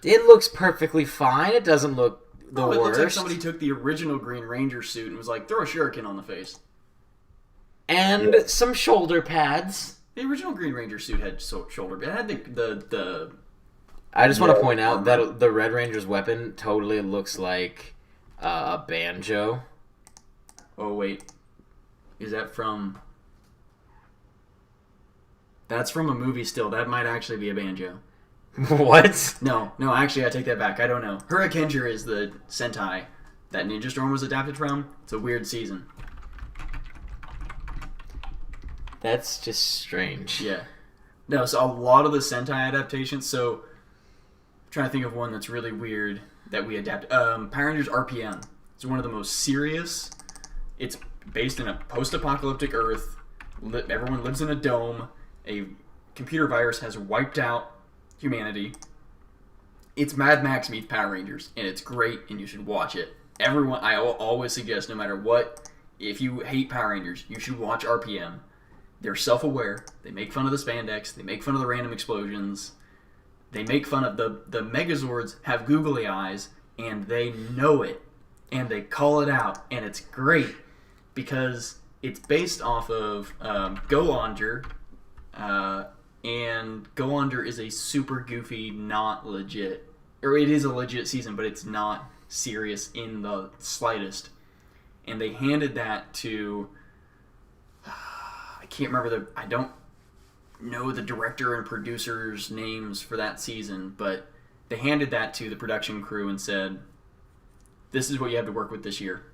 It looks perfectly fine. It doesn't look the worst. It looks like somebody took the original Green Ranger suit and was like, throw a shuriken on the face. And some shoulder pads. The original Green Ranger suit had shoulder pads. It had the I just want to point out that the Red Ranger's weapon totally looks like a banjo. Oh, wait. Is that from... That's from a movie still. That might actually be a banjo. What? No, actually I take that back. I don't know. Hurricaneger is the Sentai that Ninja Storm was adapted from. It's a weird season. That's just strange. Yeah. No, so a lot of the Sentai adaptations, so I'm trying to think of one that's really weird that we adapted. Power Rangers RPM. It's one of the most serious. It's based in a post-apocalyptic Earth. Everyone lives in a dome. A computer virus has wiped out humanity. It's Mad Max meets Power Rangers, and it's great, and you should watch it. Everyone, I always suggest, no matter what, if you hate Power Rangers, you should watch RPM. They're self-aware. They make fun of the spandex. They make fun of the random explosions. They make fun of the Megazords have googly eyes, and they know it, and they call it out, and it's great because it's based off of Go Under. And Go Under is a super goofy, not legit, or it is a legit season, but it's not serious in the slightest. And they handed that to, I can't remember I don't know the director and producer's names for that season, but they handed that to the production crew and said, this is what you have to work with this year.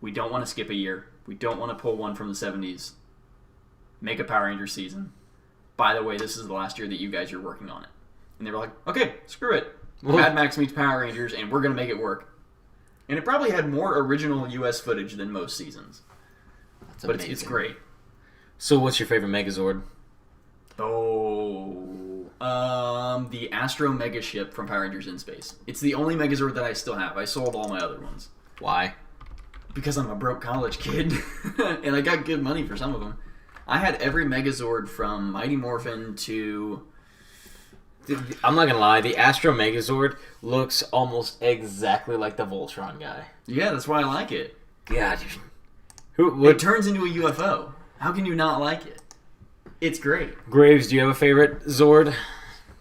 We don't want to skip a year. We don't want to pull one from the 70s. Make a Power Rangers season. By the way, this is the last year that you guys are working on it. And they were like, okay, screw it. Mad Max meets Power Rangers, and we're going to make it work. And it probably had more original U.S. footage than most seasons. That's but it's great. So what's your favorite Megazord? The Astro Mega Ship from Power Rangers in Space. It's the only Megazord that I still have. I sold all my other ones. Why? Because I'm a broke college kid. And I got good money for some of them. I had every Megazord from Mighty Morphin to... I'm not gonna lie, the Astro Megazord looks almost exactly like the Voltron guy. Yeah, that's why I like it. God, It turns into a UFO. How can you not like it? It's great. Graves, do you have a favorite Zord?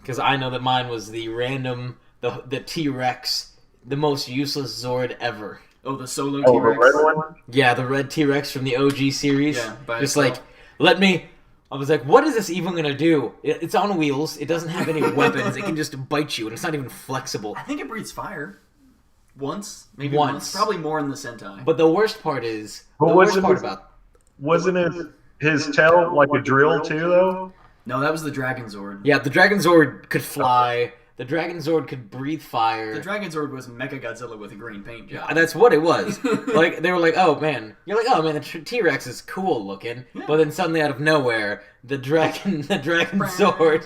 Because I know that mine was the random, the T-Rex, the most useless Zord ever. Oh, the solo Oh, T-Rex? the red one? Yeah, the red T-Rex from the OG series. Yeah, by just itself. like, let me... I was like, what is this even going to do? It's on wheels. It doesn't have any weapons. It can just bite you, and it's not even flexible. I think it breathes fire. Once. Maybe Once. once. Probably more in the Sentai. But the worst part is... But wasn't his tail like a drill too, though? No, that was the Dragon Zord. Yeah, the Dragon Zord could fly. The Dragon Zord could breathe fire. The Dragon Zord was Mechagodzilla with a green paint job. And that's what it was. Like, they were like, oh, man. You're like, oh, man, the T-Rex is cool looking. Yeah. But then suddenly out of nowhere, the Dragon Zord...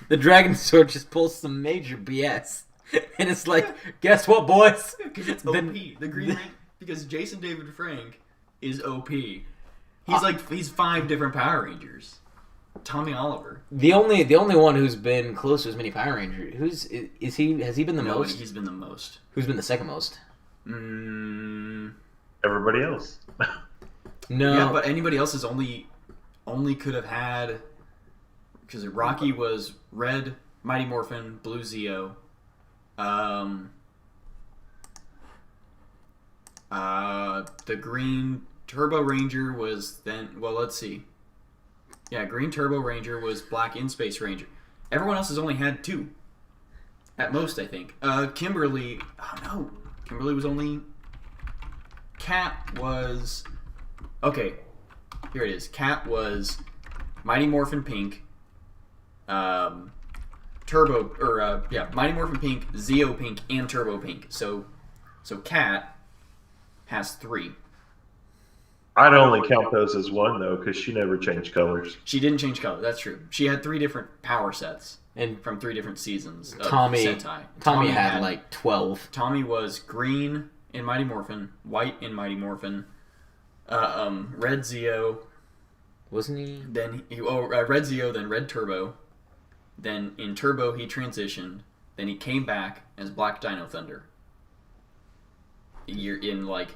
The Dragon Zord just pulls some major BS. And it's like, guess what, boys? Because it's OP. The Green Ranger, because Jason David Frank is OP. He's he's 5 different Power Rangers. Tommy Oliver. The only one who's been close to as many Power Rangers. Has he been the most? He's been the most. Who's been the second most? Everybody else. No. Yeah, but anybody else is only could have had, because Rocky was red Mighty Morphin, blue Zeo. The green Turbo Ranger was then, well, let's see. Yeah, green Turbo Ranger was black In Space Ranger. Everyone else has only had 2. At most, I think. Kimberly, oh no. Kimberly was only, Cat was, okay, here it is. Cat was Mighty Morphin Pink, Turbo, or Mighty Morphin Pink, Zeo Pink, and Turbo Pink. So Cat has 3. I'd only count those as one though, because she never changed colors. She didn't change color. That's true. She had 3 different power sets, and from 3 different seasons of Tommy Sentai. Tommy had like 12. Tommy was green in Mighty Morphin, white in Mighty Morphin, red Zeo. Wasn't he? Then red Zeo, then red Turbo. Then in Turbo he transitioned. Then he came back as Black Dino Thunder. You're in like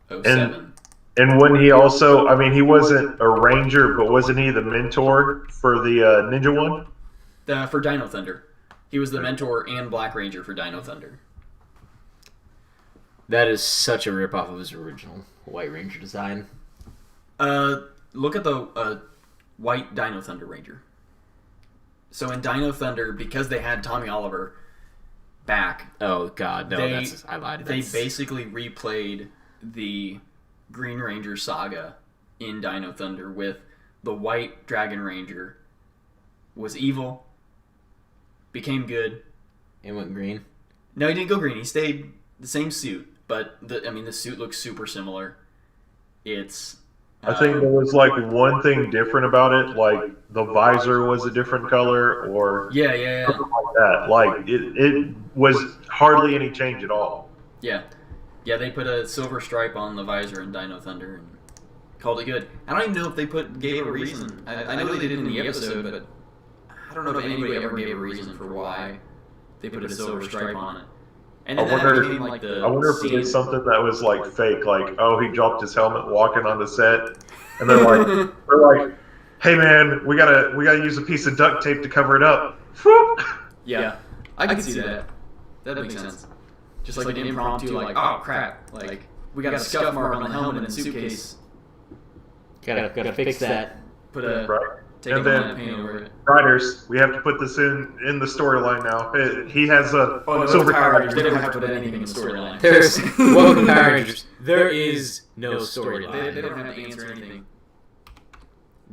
07. And when he also, I mean, he wasn't a ranger, but wasn't he the mentor for the ninja one? For Dino Thunder. He was the mentor and Black Ranger for Dino Thunder. That is such a ripoff of his original White Ranger design. Look at the white Dino Thunder Ranger. So in Dino Thunder, because they had Tommy Oliver back. Oh God, no! I lied. They basically replayed the Green Ranger saga in Dino Thunder with the white Dragon Ranger was evil, became good, and went green. No, he didn't go green. He stayed the same suit, but the suit looks super similar. It's I think there was like one thing different about it, like the visor was a different color, or yeah, something like that. Like it was hardly any change at all. Yeah, they put a silver stripe on the visor in Dino Thunder and called it good. I don't even know if they gave a reason. I know they did in the episode, but I don't know if anybody ever gave a reason for why they put a silver stripe on it. And then I wonder if it is something that was like fake, like, oh, he dropped his helmet walking on the set, and they're like, hey man, we gotta use a piece of duct tape to cover it up. Yeah, I can see that. That makes sense. Just like an impromptu, like, oh crap, like we got a scuff mark on the helmet in the suitcase. Gotta fix that. Put a right. take And a then paint over it. Writers, we have to put this in the storyline now. He has a silver Power Power Rangers. They don't have to put anything in the storyline. There's welcome Power Rangers. There is no storyline. They don't have to answer anything.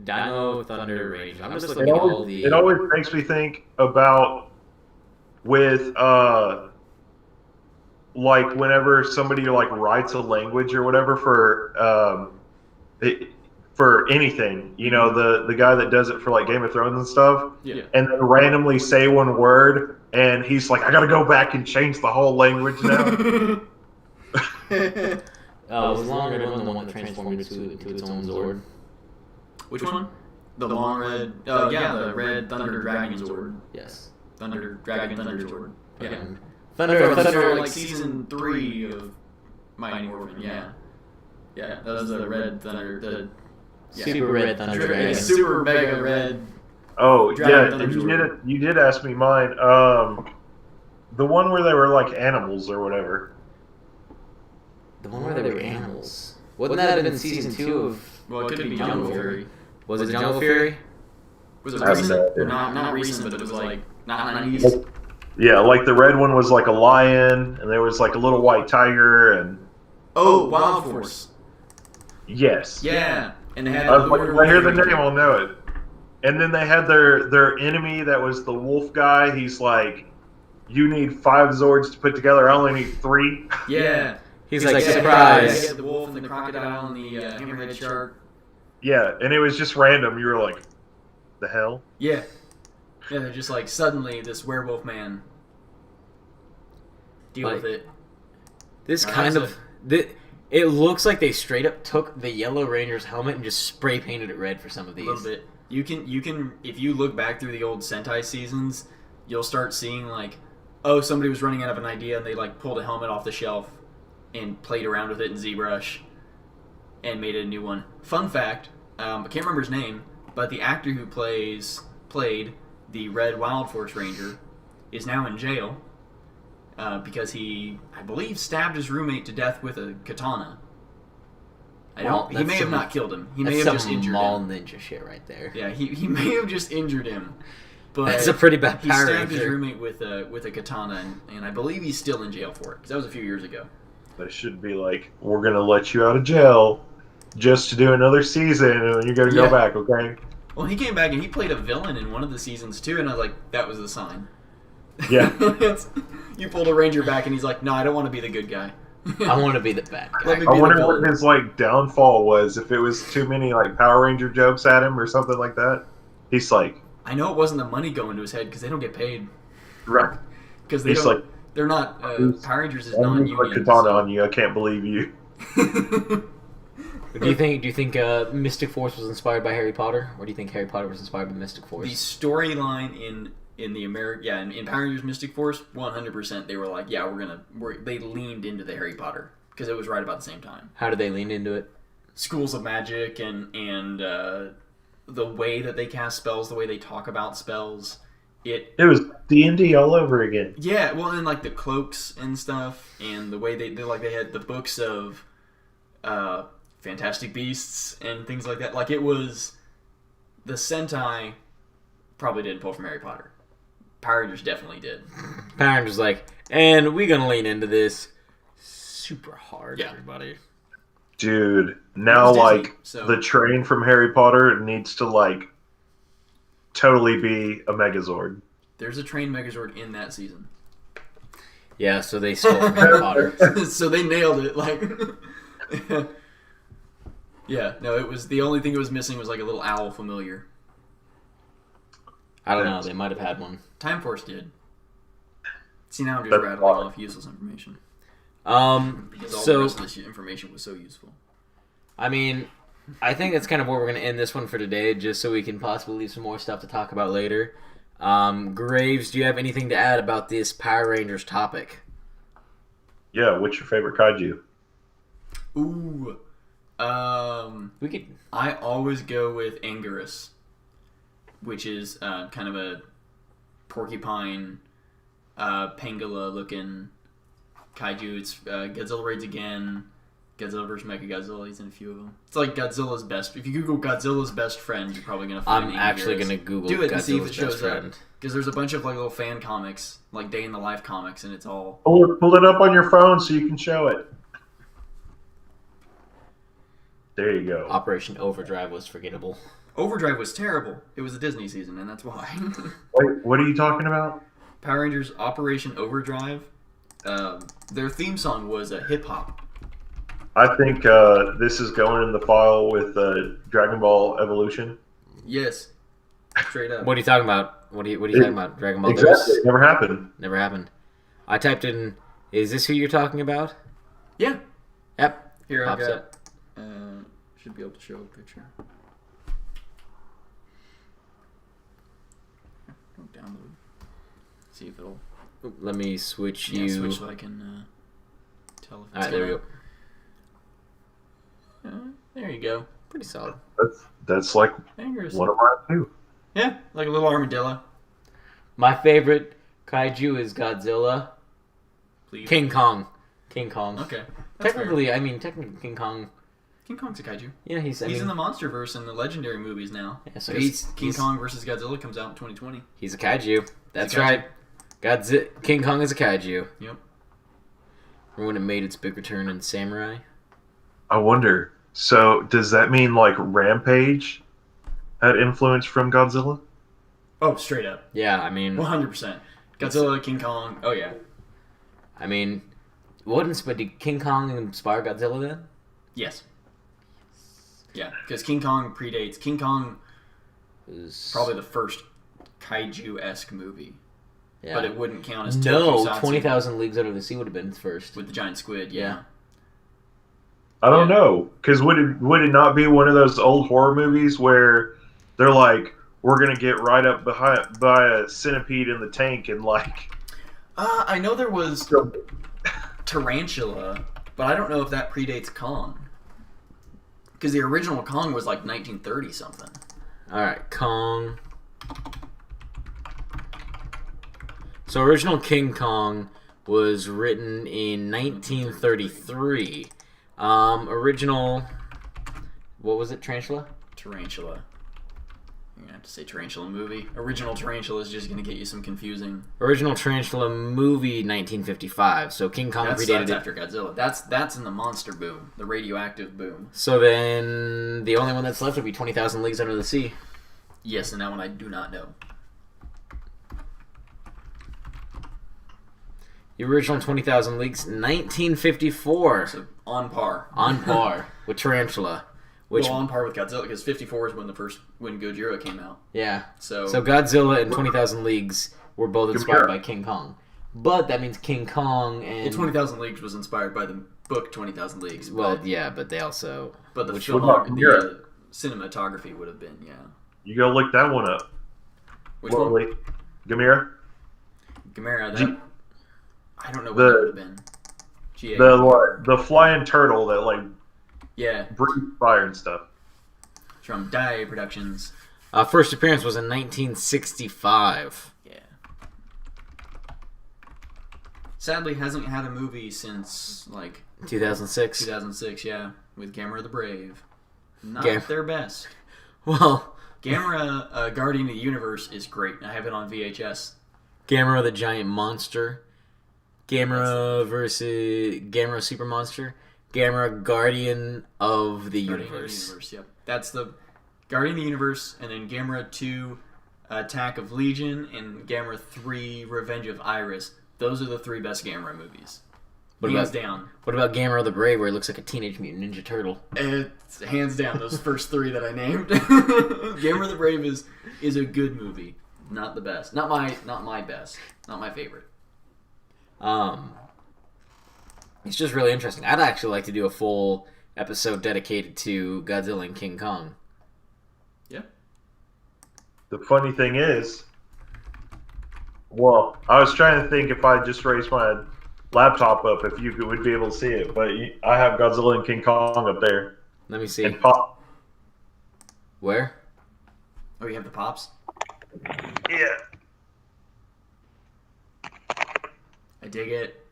Dino Thunder Ranger. I'm just It looking at all the. it always makes me think about with like whenever somebody like writes a language or whatever for anything, you know, the guy that does it for like Game of Thrones and stuff, Yeah. and then randomly say one word, and he's like, I got to go back and change the whole language now. Was the long red one the one that transformed into its own Zord? Which one? The long red. Oh yeah, the red Thunder Dragon Zord. Yes. Thunder Dragon Thunder Zord. Yeah. Thunder. Like season 3 of Mighty Morphin. Yeah. Yeah, that was the red Thunder. Super red Thunder Dragon. Super mega red. Oh Dragon yeah, Thunder you Zord. did it. You did ask me mine. The one where they were like animals or whatever. The one where they were animals. Wouldn't that have been season 2 of... Well, it could be Jungle Fury. Was it Jungle Fury? Was it I have no recent? idea. Not recent, but it was like not 90s. Yeah, like the red one was like a lion, and there was like a little white tiger, and Oh, Wild Force. yes. Yeah, and they had. I was like, if I hear the name, I'll know it. And then they had their enemy that was the wolf guy. He's like, you need 5 Zords to put together. I only need 3. Yeah. He's like, Yeah, surprise. he had the wolf and the crocodile and the hammerhead shark. Yeah, and it was just random. You were like, the hell? Yeah. Yeah, they're just like, suddenly this werewolf man. Deal Like, with it. This Right, kind so- of... It looks like they straight up took the Yellow Ranger's helmet and just spray painted it red for some of A these. little bit. You can if you look back through the old Sentai seasons, you'll start seeing like, oh, somebody was running out of an idea and they like pulled a helmet off the shelf and played around with it in ZBrush and made it a new one. Fun fact, I can't remember his name, but the actor who played the Red Wild Force Ranger is now in jail because he, I believe, stabbed his roommate to death with a katana. He may have not killed him. He may have just injured mall him. ninja shit right there. Yeah, he may have just injured him. But That's a pretty bad he Power stabbed his Ranger. roommate with a katana, and I believe he's still in jail for it, because that was a few years ago. They should be like, we're going to let you out of jail just to do another season, and then you're going to Yeah. go back, okay? Well, he came back and he played a villain in one of the seasons too, and I was like, that was the sign. Yeah. You pulled a ranger back, and he's like, no, I don't want to be the good guy. I want to be the bad guy. Let me I be the wonder villain. what his like downfall was. If it was too many like Power Ranger jokes at him or something like that. He's like, I know it wasn't the money going to his head because they don't get paid. right. Because they He's don't. like, They're not. Power Rangers is I'm gonna put non-union. katana on you. I can't believe you. Do you think Mystic Force was inspired by Harry Potter, or do you think Harry Potter was inspired by Mystic Force? The storyline in the in Power Rangers Mystic Force, 100%, they were like, yeah, they leaned into the Harry Potter because it was right about the same time. How did they lean into it? Schools of magic and the way that they cast spells, the way they talk about spells, It was D&D all over again. yeah, well, and like the cloaks and stuff, and the way they had the books of Fantastic Beasts and things like that. Like, it was the Sentai probably didn't pull from Harry Potter. Power Rangers definitely did. Power Rangers like, and we're gonna lean into this super hard, Yeah. everybody. Dude, now It was Disney, like so- the train from Harry Potter needs to like totally be a Megazord. There's a train Megazord in that season. Yeah, so they stole from Harry Potter. So they nailed it. Like, yeah, no, it was the only thing it was missing was like a little owl familiar. I don't know. They might have had one. Time Force did. See, now I'm just That's rattling wild. off useless information because all the So rest of this information was so useful. I mean, I think that's kind of where we're gonna end this one for today, just so we can possibly leave some more stuff to talk about later. Graves, do you have anything to add about this Power Rangers topic? Yeah, what's your favorite kaiju? Ooh, We could. I always go with Anguirus, which is kind of a porcupine, pangolin looking kaiju. It's Godzilla raids again. Godzilla vs. Mechagodzilla. He's in a few of them. It's like Godzilla's best. If you Google Godzilla's best friend, you're probably gonna find. I'm actually Anguirus. gonna Google Do it and see if Godzilla's it shows best up. friend. Because there's a bunch of like little fan comics, like day in the life comics, and it's all. Pull it up on your phone so you can show it. There you go. Operation Overdrive was forgettable. Overdrive was terrible. It was a Disney season, and that's why. Wait, what are you talking about? Power Rangers Operation Overdrive. Their theme song was a hip hop. I think this is going in the file with Dragon Ball Evolution. Yes, straight up. What are you talking about? What are you talking about? Dragon Ball? Exactly. It never happened. Never happened. I typed in. Is this who you're talking about? Yeah. Yep. Here, I pops got. up. Should be able to show a picture. Don't download. See if it'll. Let me switch Yeah, you. switch so I can tell if it's. Alright, there we go. There you go. Pretty solid. That's like Fingers. one of mine too. Yeah, like a little armadillo. My favorite kaiju is Godzilla. Please. King Kong. King Kong. Okay. That's Technically, fair. technically King Kong. King Kong's a kaiju. Yeah, he's in the MonsterVerse and the Legendary movies now. Yeah, so King Kong versus Godzilla comes out in 2020. He's a kaiju. That's a kaiju. right. King Kong is a kaiju. Yep. Remember when it made its big return in Samurai? I wonder. So does that mean like Rampage had influence from Godzilla? Oh, straight up. Yeah, I mean, 100%. Godzilla, King Kong. Oh yeah. I mean, did King Kong inspire Godzilla then? Yes. Yeah, because King Kong predates. King Kong Was probably the first kaiju-esque movie, yeah. but it wouldn't count as No, Tokusatsu 20,000 Leagues Under the Sea would have been first. with the giant squid. Yeah. I don't know, because would it not be one of those old horror movies where they're like, we're gonna get right up behind by a centipede in the tank and like. I know there was Tarantula, but I don't know if that predates Kong. Because the original Kong was like 1930 something. Alright, Kong. So original King Kong was written in 1933. Original, what was it, Tarantula? Tarantula. You're gonna have to say Tarantula movie. Original Tarantula is just gonna get you some confusing. Original Tarantula movie, 1955. So King Kong That's predated it. after Godzilla. That's in the monster boom, the radioactive boom. So then the only one that's left would be 20,000 Leagues Under the Sea. Yes, and that one I do not know. The original 20,000 Leagues, 1954. So on par. On par with Tarantula. Which, Well, on par with Godzilla because 54 is when Gojira came out. yeah. So Godzilla and 20,000 Leagues were both inspired Gojira. by King Kong. But that means King Kong and... well, 20,000 Leagues was inspired by the book 20,000 Leagues. Well, but, yeah, but they also... but the which film, about Gojira? the cinematography would have been, yeah. You go look that one up. Which one? Lee? Gamera? Gamera, that... G- I don't know what the- that would have been. The flying turtle that like Yeah, breathes fire and stuff. from Dai Productions. first appearance was in 1965. Yeah. Sadly, hasn't had a movie since, like, 2006. 2006, yeah, with Gamera the Brave. Not Gam- their best. Well, Gamera, Guardian of the Universe is great. I have it on VHS. Gamera the Giant Monster. Gamera versus... Gamera Super Monster. Gamera Guardian of the Guardian Universe. of the Universe, yep. That's the Guardian of the Universe, and then Gamera 2, Attack of Legion, and Gamera 3, Revenge of Iris. Those are the three best Gamera movies. Hands down. What about Gamera the Brave, where he looks like a Teenage Mutant Ninja Turtle? It's hands down those first three that I named. Gamera the Brave is a good movie. Not the best. Not my best. Not my favorite. It's just really interesting. I'd actually like to do a full episode dedicated to Godzilla and King Kong. Yeah. The funny thing is, well, I was trying to think if I just raised my laptop up, if you would be able to see it, but I have Godzilla and King Kong up there. Let me see. And Pop. Where? Oh, you have the pops? Yeah. I dig it.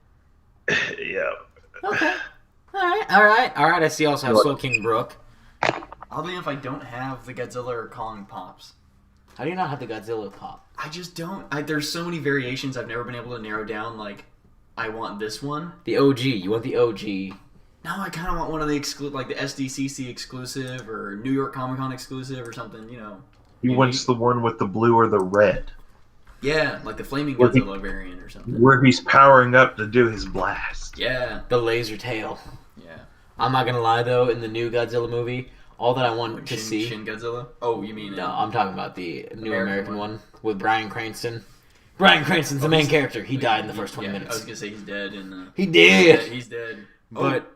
Yeah. Okay. Alright. I see also have Soul King Brook. Oddly enough, I don't have the Godzilla or Kong pops. How do you not have the Godzilla pop? I just don't. There's so many variations I've never been able to narrow down, like, I want this one. The OG. You want the OG. No, I kind of want one of the like the SDCC exclusive or New York Comic Con exclusive or something, you know. He wants the one with the blue or the red, Yeah, like the Flaming Where he- Godzilla variant or something. where he's powering up to do his blast. Yeah, The laser tail. yeah. I'm not gonna lie though, in the new Godzilla movie, all that I want to see... Shin Godzilla? Oh, you mean... No, I'm talking about the new American American one. one with Bryan Cranston. Bryan Cranston's the main character. He died in the first 20 I was minutes. going to say he's dead. He did! He's dead. But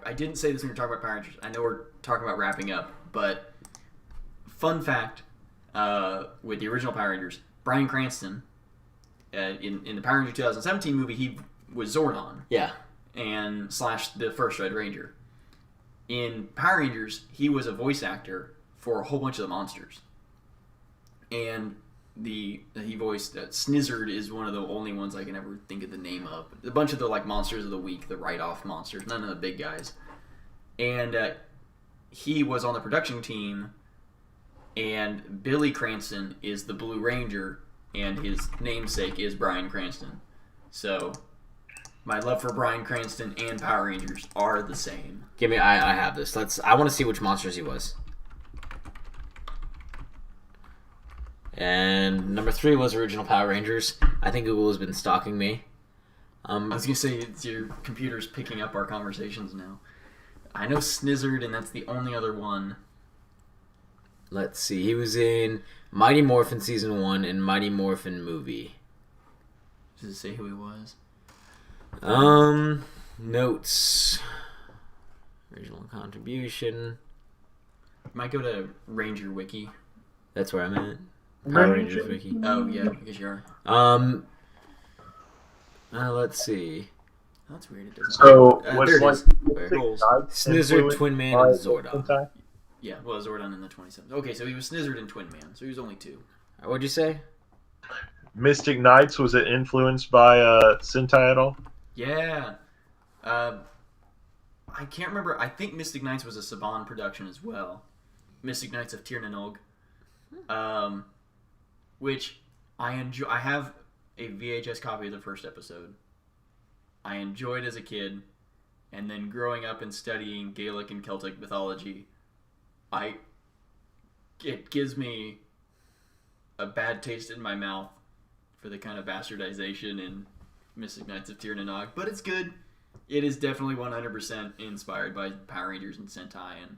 I didn't say this when we were talking about Power Rangers. I know we're talking about wrapping up, but fun fact with the original Power Rangers, Bryan Cranston in the Power Rangers 2017 movie, he was Zordon. Yeah. And slash the first Red Ranger. In Power Rangers, he was a voice actor for a whole bunch of the monsters. And he voiced Snizzard is one of the only ones I can ever think of the name of. A bunch of the like monsters of the week, the write-off monsters, none of the big guys. And he was on the production team, and Billy Cranston is the Blue Ranger, and his namesake is Bryan Cranston. So my love for Bryan Cranston and Power Rangers are the same. Give me. I have this. I want to see which monsters he was. And number 3 was original Power Rangers. I think Google has been stalking me. I was gonna say your computer's picking up our conversations now. I know Snizzard, and that's the only other one. Let's see. He was in Mighty Morphin Season 1 and Mighty Morphin Movie. Does it say who he was? Notes. Original contribution. Might go to Ranger Wiki. That's where I'm at. Power Rangers Wiki. Oh yeah, I guess you are. Let's see. Oh, that's weird. It doesn't. So there what's it like is. Snizzard, Twin Man, and Zordon. Yeah, well, Zordon in the 27th. Okay, so he was Snizzard and Twin Man, so he was only 2. What'd you say? Mystic Knights, was it influenced by Sentai at all? Yeah. I can't remember. I think Mystic Knights was a Saban production as well. Mystic Knights of Tir na Nog. Which I enjoy. I have a VHS copy of the first episode. I enjoyed as a kid, and then growing up and studying Gaelic and Celtic mythology, it gives me a bad taste in my mouth for the kind of bastardization in Mystic Knights of Tir na Nog, but it's good. It is definitely 100% inspired by Power Rangers and Sentai. And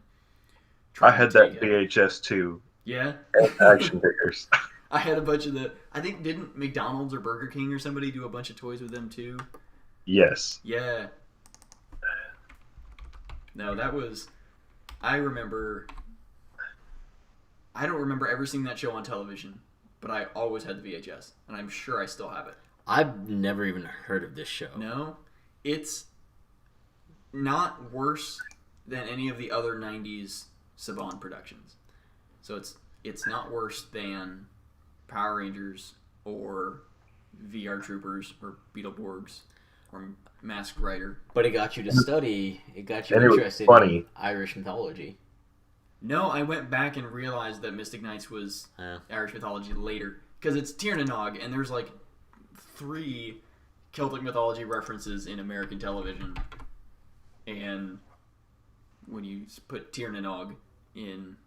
I had that VHS too. Yeah? Action figures. I had a bunch of I think, didn't McDonald's or Burger King or somebody do a bunch of toys with them too? Yes. Yeah. No, that was... I don't remember ever seeing that show on television, but I always had the VHS, and I'm sure I still have it. I've never even heard of this show. No? It's not worse than any of the other 90s Saban productions. So it's not worse than Power Rangers or VR Troopers or Beetleborgs or Masked Rider. But it got you to study. It got you And it was interested funny. in Irish mythology. No, I went back and realized that Mystic Knights was Irish mythology later. Because it's Tir na Nog, and there's like 3 Celtic mythology references in American television. And when you put Tir na Nog in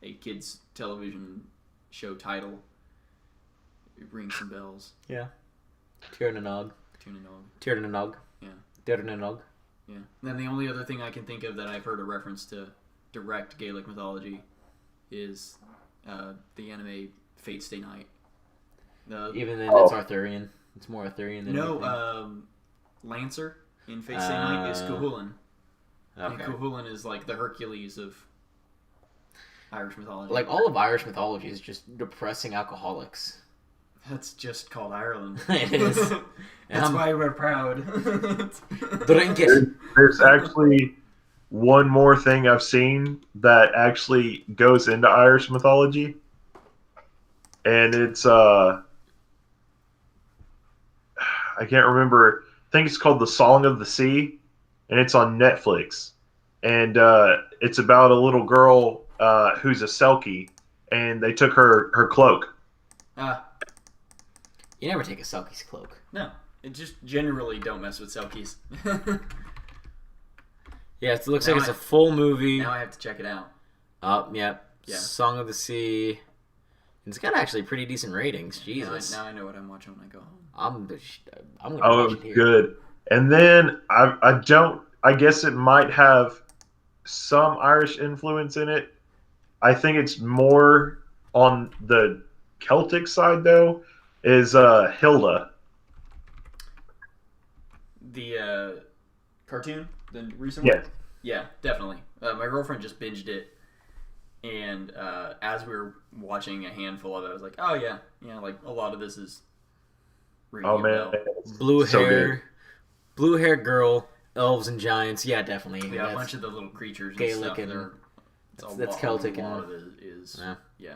a kid's television show title, it rings some bells. Yeah. Tir na Nog. Tir na Nog. Tir na Nog. Yeah. Tir na Nog. Yeah. Then the only other thing I can think of that I've heard a reference to direct Gaelic mythology is the anime Fate Stay Night. Even then, it's Arthurian. It's more Arthurian than anything. Lancer in Fate Stay Night is Cuchulainn. Okay. And Cuchulainn is like the Hercules of Irish mythology. Like, all of Irish mythology is just depressing alcoholics. That's just called Ireland. It is. That's why we're proud. Drink it. There's actually one more thing I've seen that actually goes into Irish mythology. And it's, I can't remember. I think it's called The Song of the Sea. And it's on Netflix. And it's about a little girl who's a Selkie. And they took her cloak. You never take a Selkie's cloak. No. It just generally don't mess with Selkies. Yeah, it looks like it's a full movie. Now I have to check it out. Yeah. Song of the Sea. It's got actually pretty decent ratings. Jesus. Now I know what I'm watching when I go home. I'm gonna watch it here. Good. And then I guess it might have some Irish influence in it. I think it's more on the Celtic side though, is Hilda. The cartoon, the recent one? Yes. Yeah, definitely. My girlfriend just binged it, and as we were watching a handful of it, I was like, oh yeah, like a lot of this is ringing Oh a man, bell. Blue so hair, good. blue hair girl, elves and giants. Yeah, definitely. Yeah, a That's- bunch of the little creatures and Gaelic stuff. and- It's that's Celtic A lot and- of it is Yeah.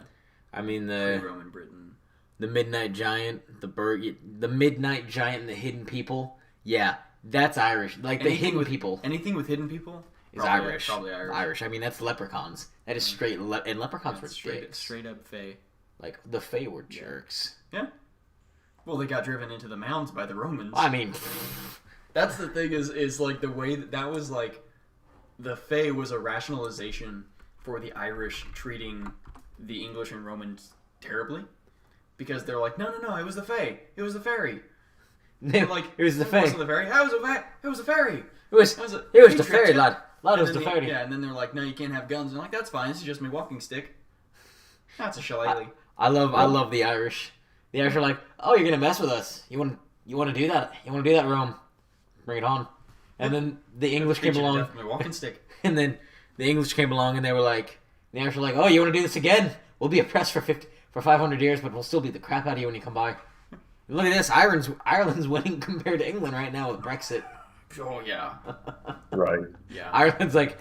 I mean pre-Roman Britain. the Midnight Giant, the Midnight Giant and the Hidden People. Yeah, that's Irish. Like the Hidden People Anything with hidden people is Irish. Probably Irish. Irish. I mean, that's leprechauns. That is straight. And leprechauns were dicks. straight up Fey. Like the Fae were jerks. Yeah. Well, they got driven into the mounds by the Romans. I mean, That's the thing is like the way that was like the Fae was a rationalization for the Irish treating the English and Romans terribly, because they're like, no, it was the Fae, it was the fairy. They're like, it was the It Fae. wasn't the fairy. It was a fairy. It was It was a the fairy, trick. lad. Lad, it was And the then fairy. Yeah, and then they're like, no, you can't have guns. And they're like, that's fine. This is just my walking stick. That's a shillelagh. I love the Irish. The Irish are like, oh, you're gonna mess with us. You want to do that? You want to do that, Rome? Bring it on. And then the English came Preaching to along. death with my walking stick. And then the English came along and they were like, the Irish were like, oh, you want to do this again? We'll be oppressed for 500 years, but we'll still beat the crap out of you when you come by. And look at this, Ireland's winning compared to England right now with Brexit. Oh yeah, Right. yeah. Ireland's like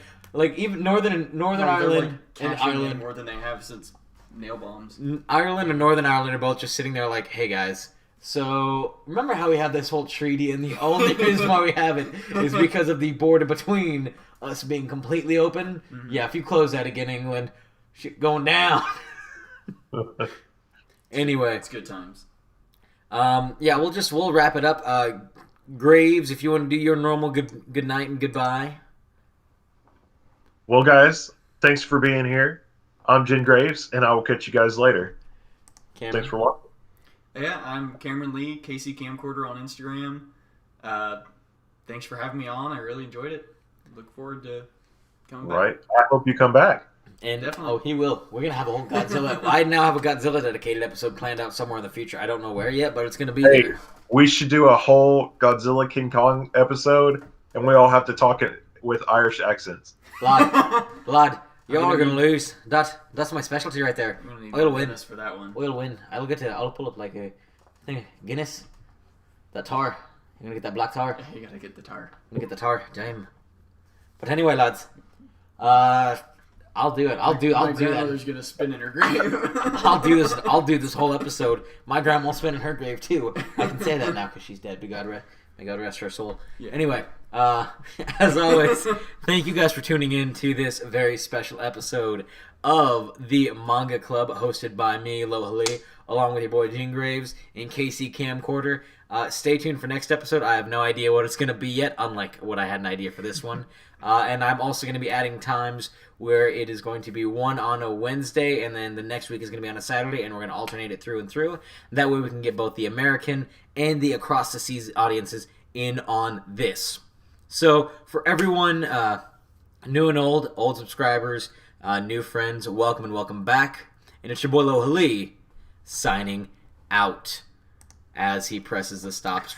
even Northern No, they're, Ireland like, and cashing in Ireland. more than they have since nail bombs. Ireland and Northern Ireland are both just sitting there like, hey guys, so remember how we have this whole treaty and the only reason why we have it is because of the border between us being completely open? Mm-hmm. Yeah, if you close that again, England, shit going down. Anyway, It's good times. yeah, we'll wrap it up. Graves, if you want to do your normal good night and goodbye. Well, guys, thanks for being here. I'm Jen Graves, and I will catch you guys later. Cameron. Thanks for watching. Yeah, I'm Cameron Lee, KC Camcorder on Instagram. Thanks for having me on. I really enjoyed it. Look forward to coming back. Right. I hope you come back. And Definitely. oh, he will. We're gonna have a whole Godzilla. I now have a Godzilla dedicated episode planned out somewhere in the future. I don't know where yet, but it's gonna be Hey, there. we should do a whole Godzilla King Kong episode, and we all have to talk it with Irish accents. Lad, y'all I'm are gonna gonna lose. That's my specialty right there. I'm gonna need I'll a win. Guinness for that one. We'll win. I'll pull up like a thing. Guinness. That tar. You're gonna get that black tar. You gotta get the tar. I'm gonna get the tar. Damn. But anyway, lads. I'll do it. I'll do My that. grandmother's gonna spin in her grave. I'll do this whole episode. My grandma will spin in her grave too. I can say that now because she's dead. May God rest her soul. Yeah. Anyway, as always, thank you guys for tuning in to this very special episode of the Manga Club, hosted by me, Loha Lee, along with your boy Gene Graves and KC Camcorder. Stay tuned for next episode. I have no idea what it's going to be yet, unlike what I had an idea for this one. And I'm also going to be adding times where it is going to be one on a Wednesday, and then the next week is going to be on a Saturday, and we're going to alternate it through and through. That way we can get both the American and the across the seas audiences in on this. So for everyone, new and old subscribers, new friends, welcome and welcome back. And it's your boy Loha Lee, signing out as he presses the stop stream.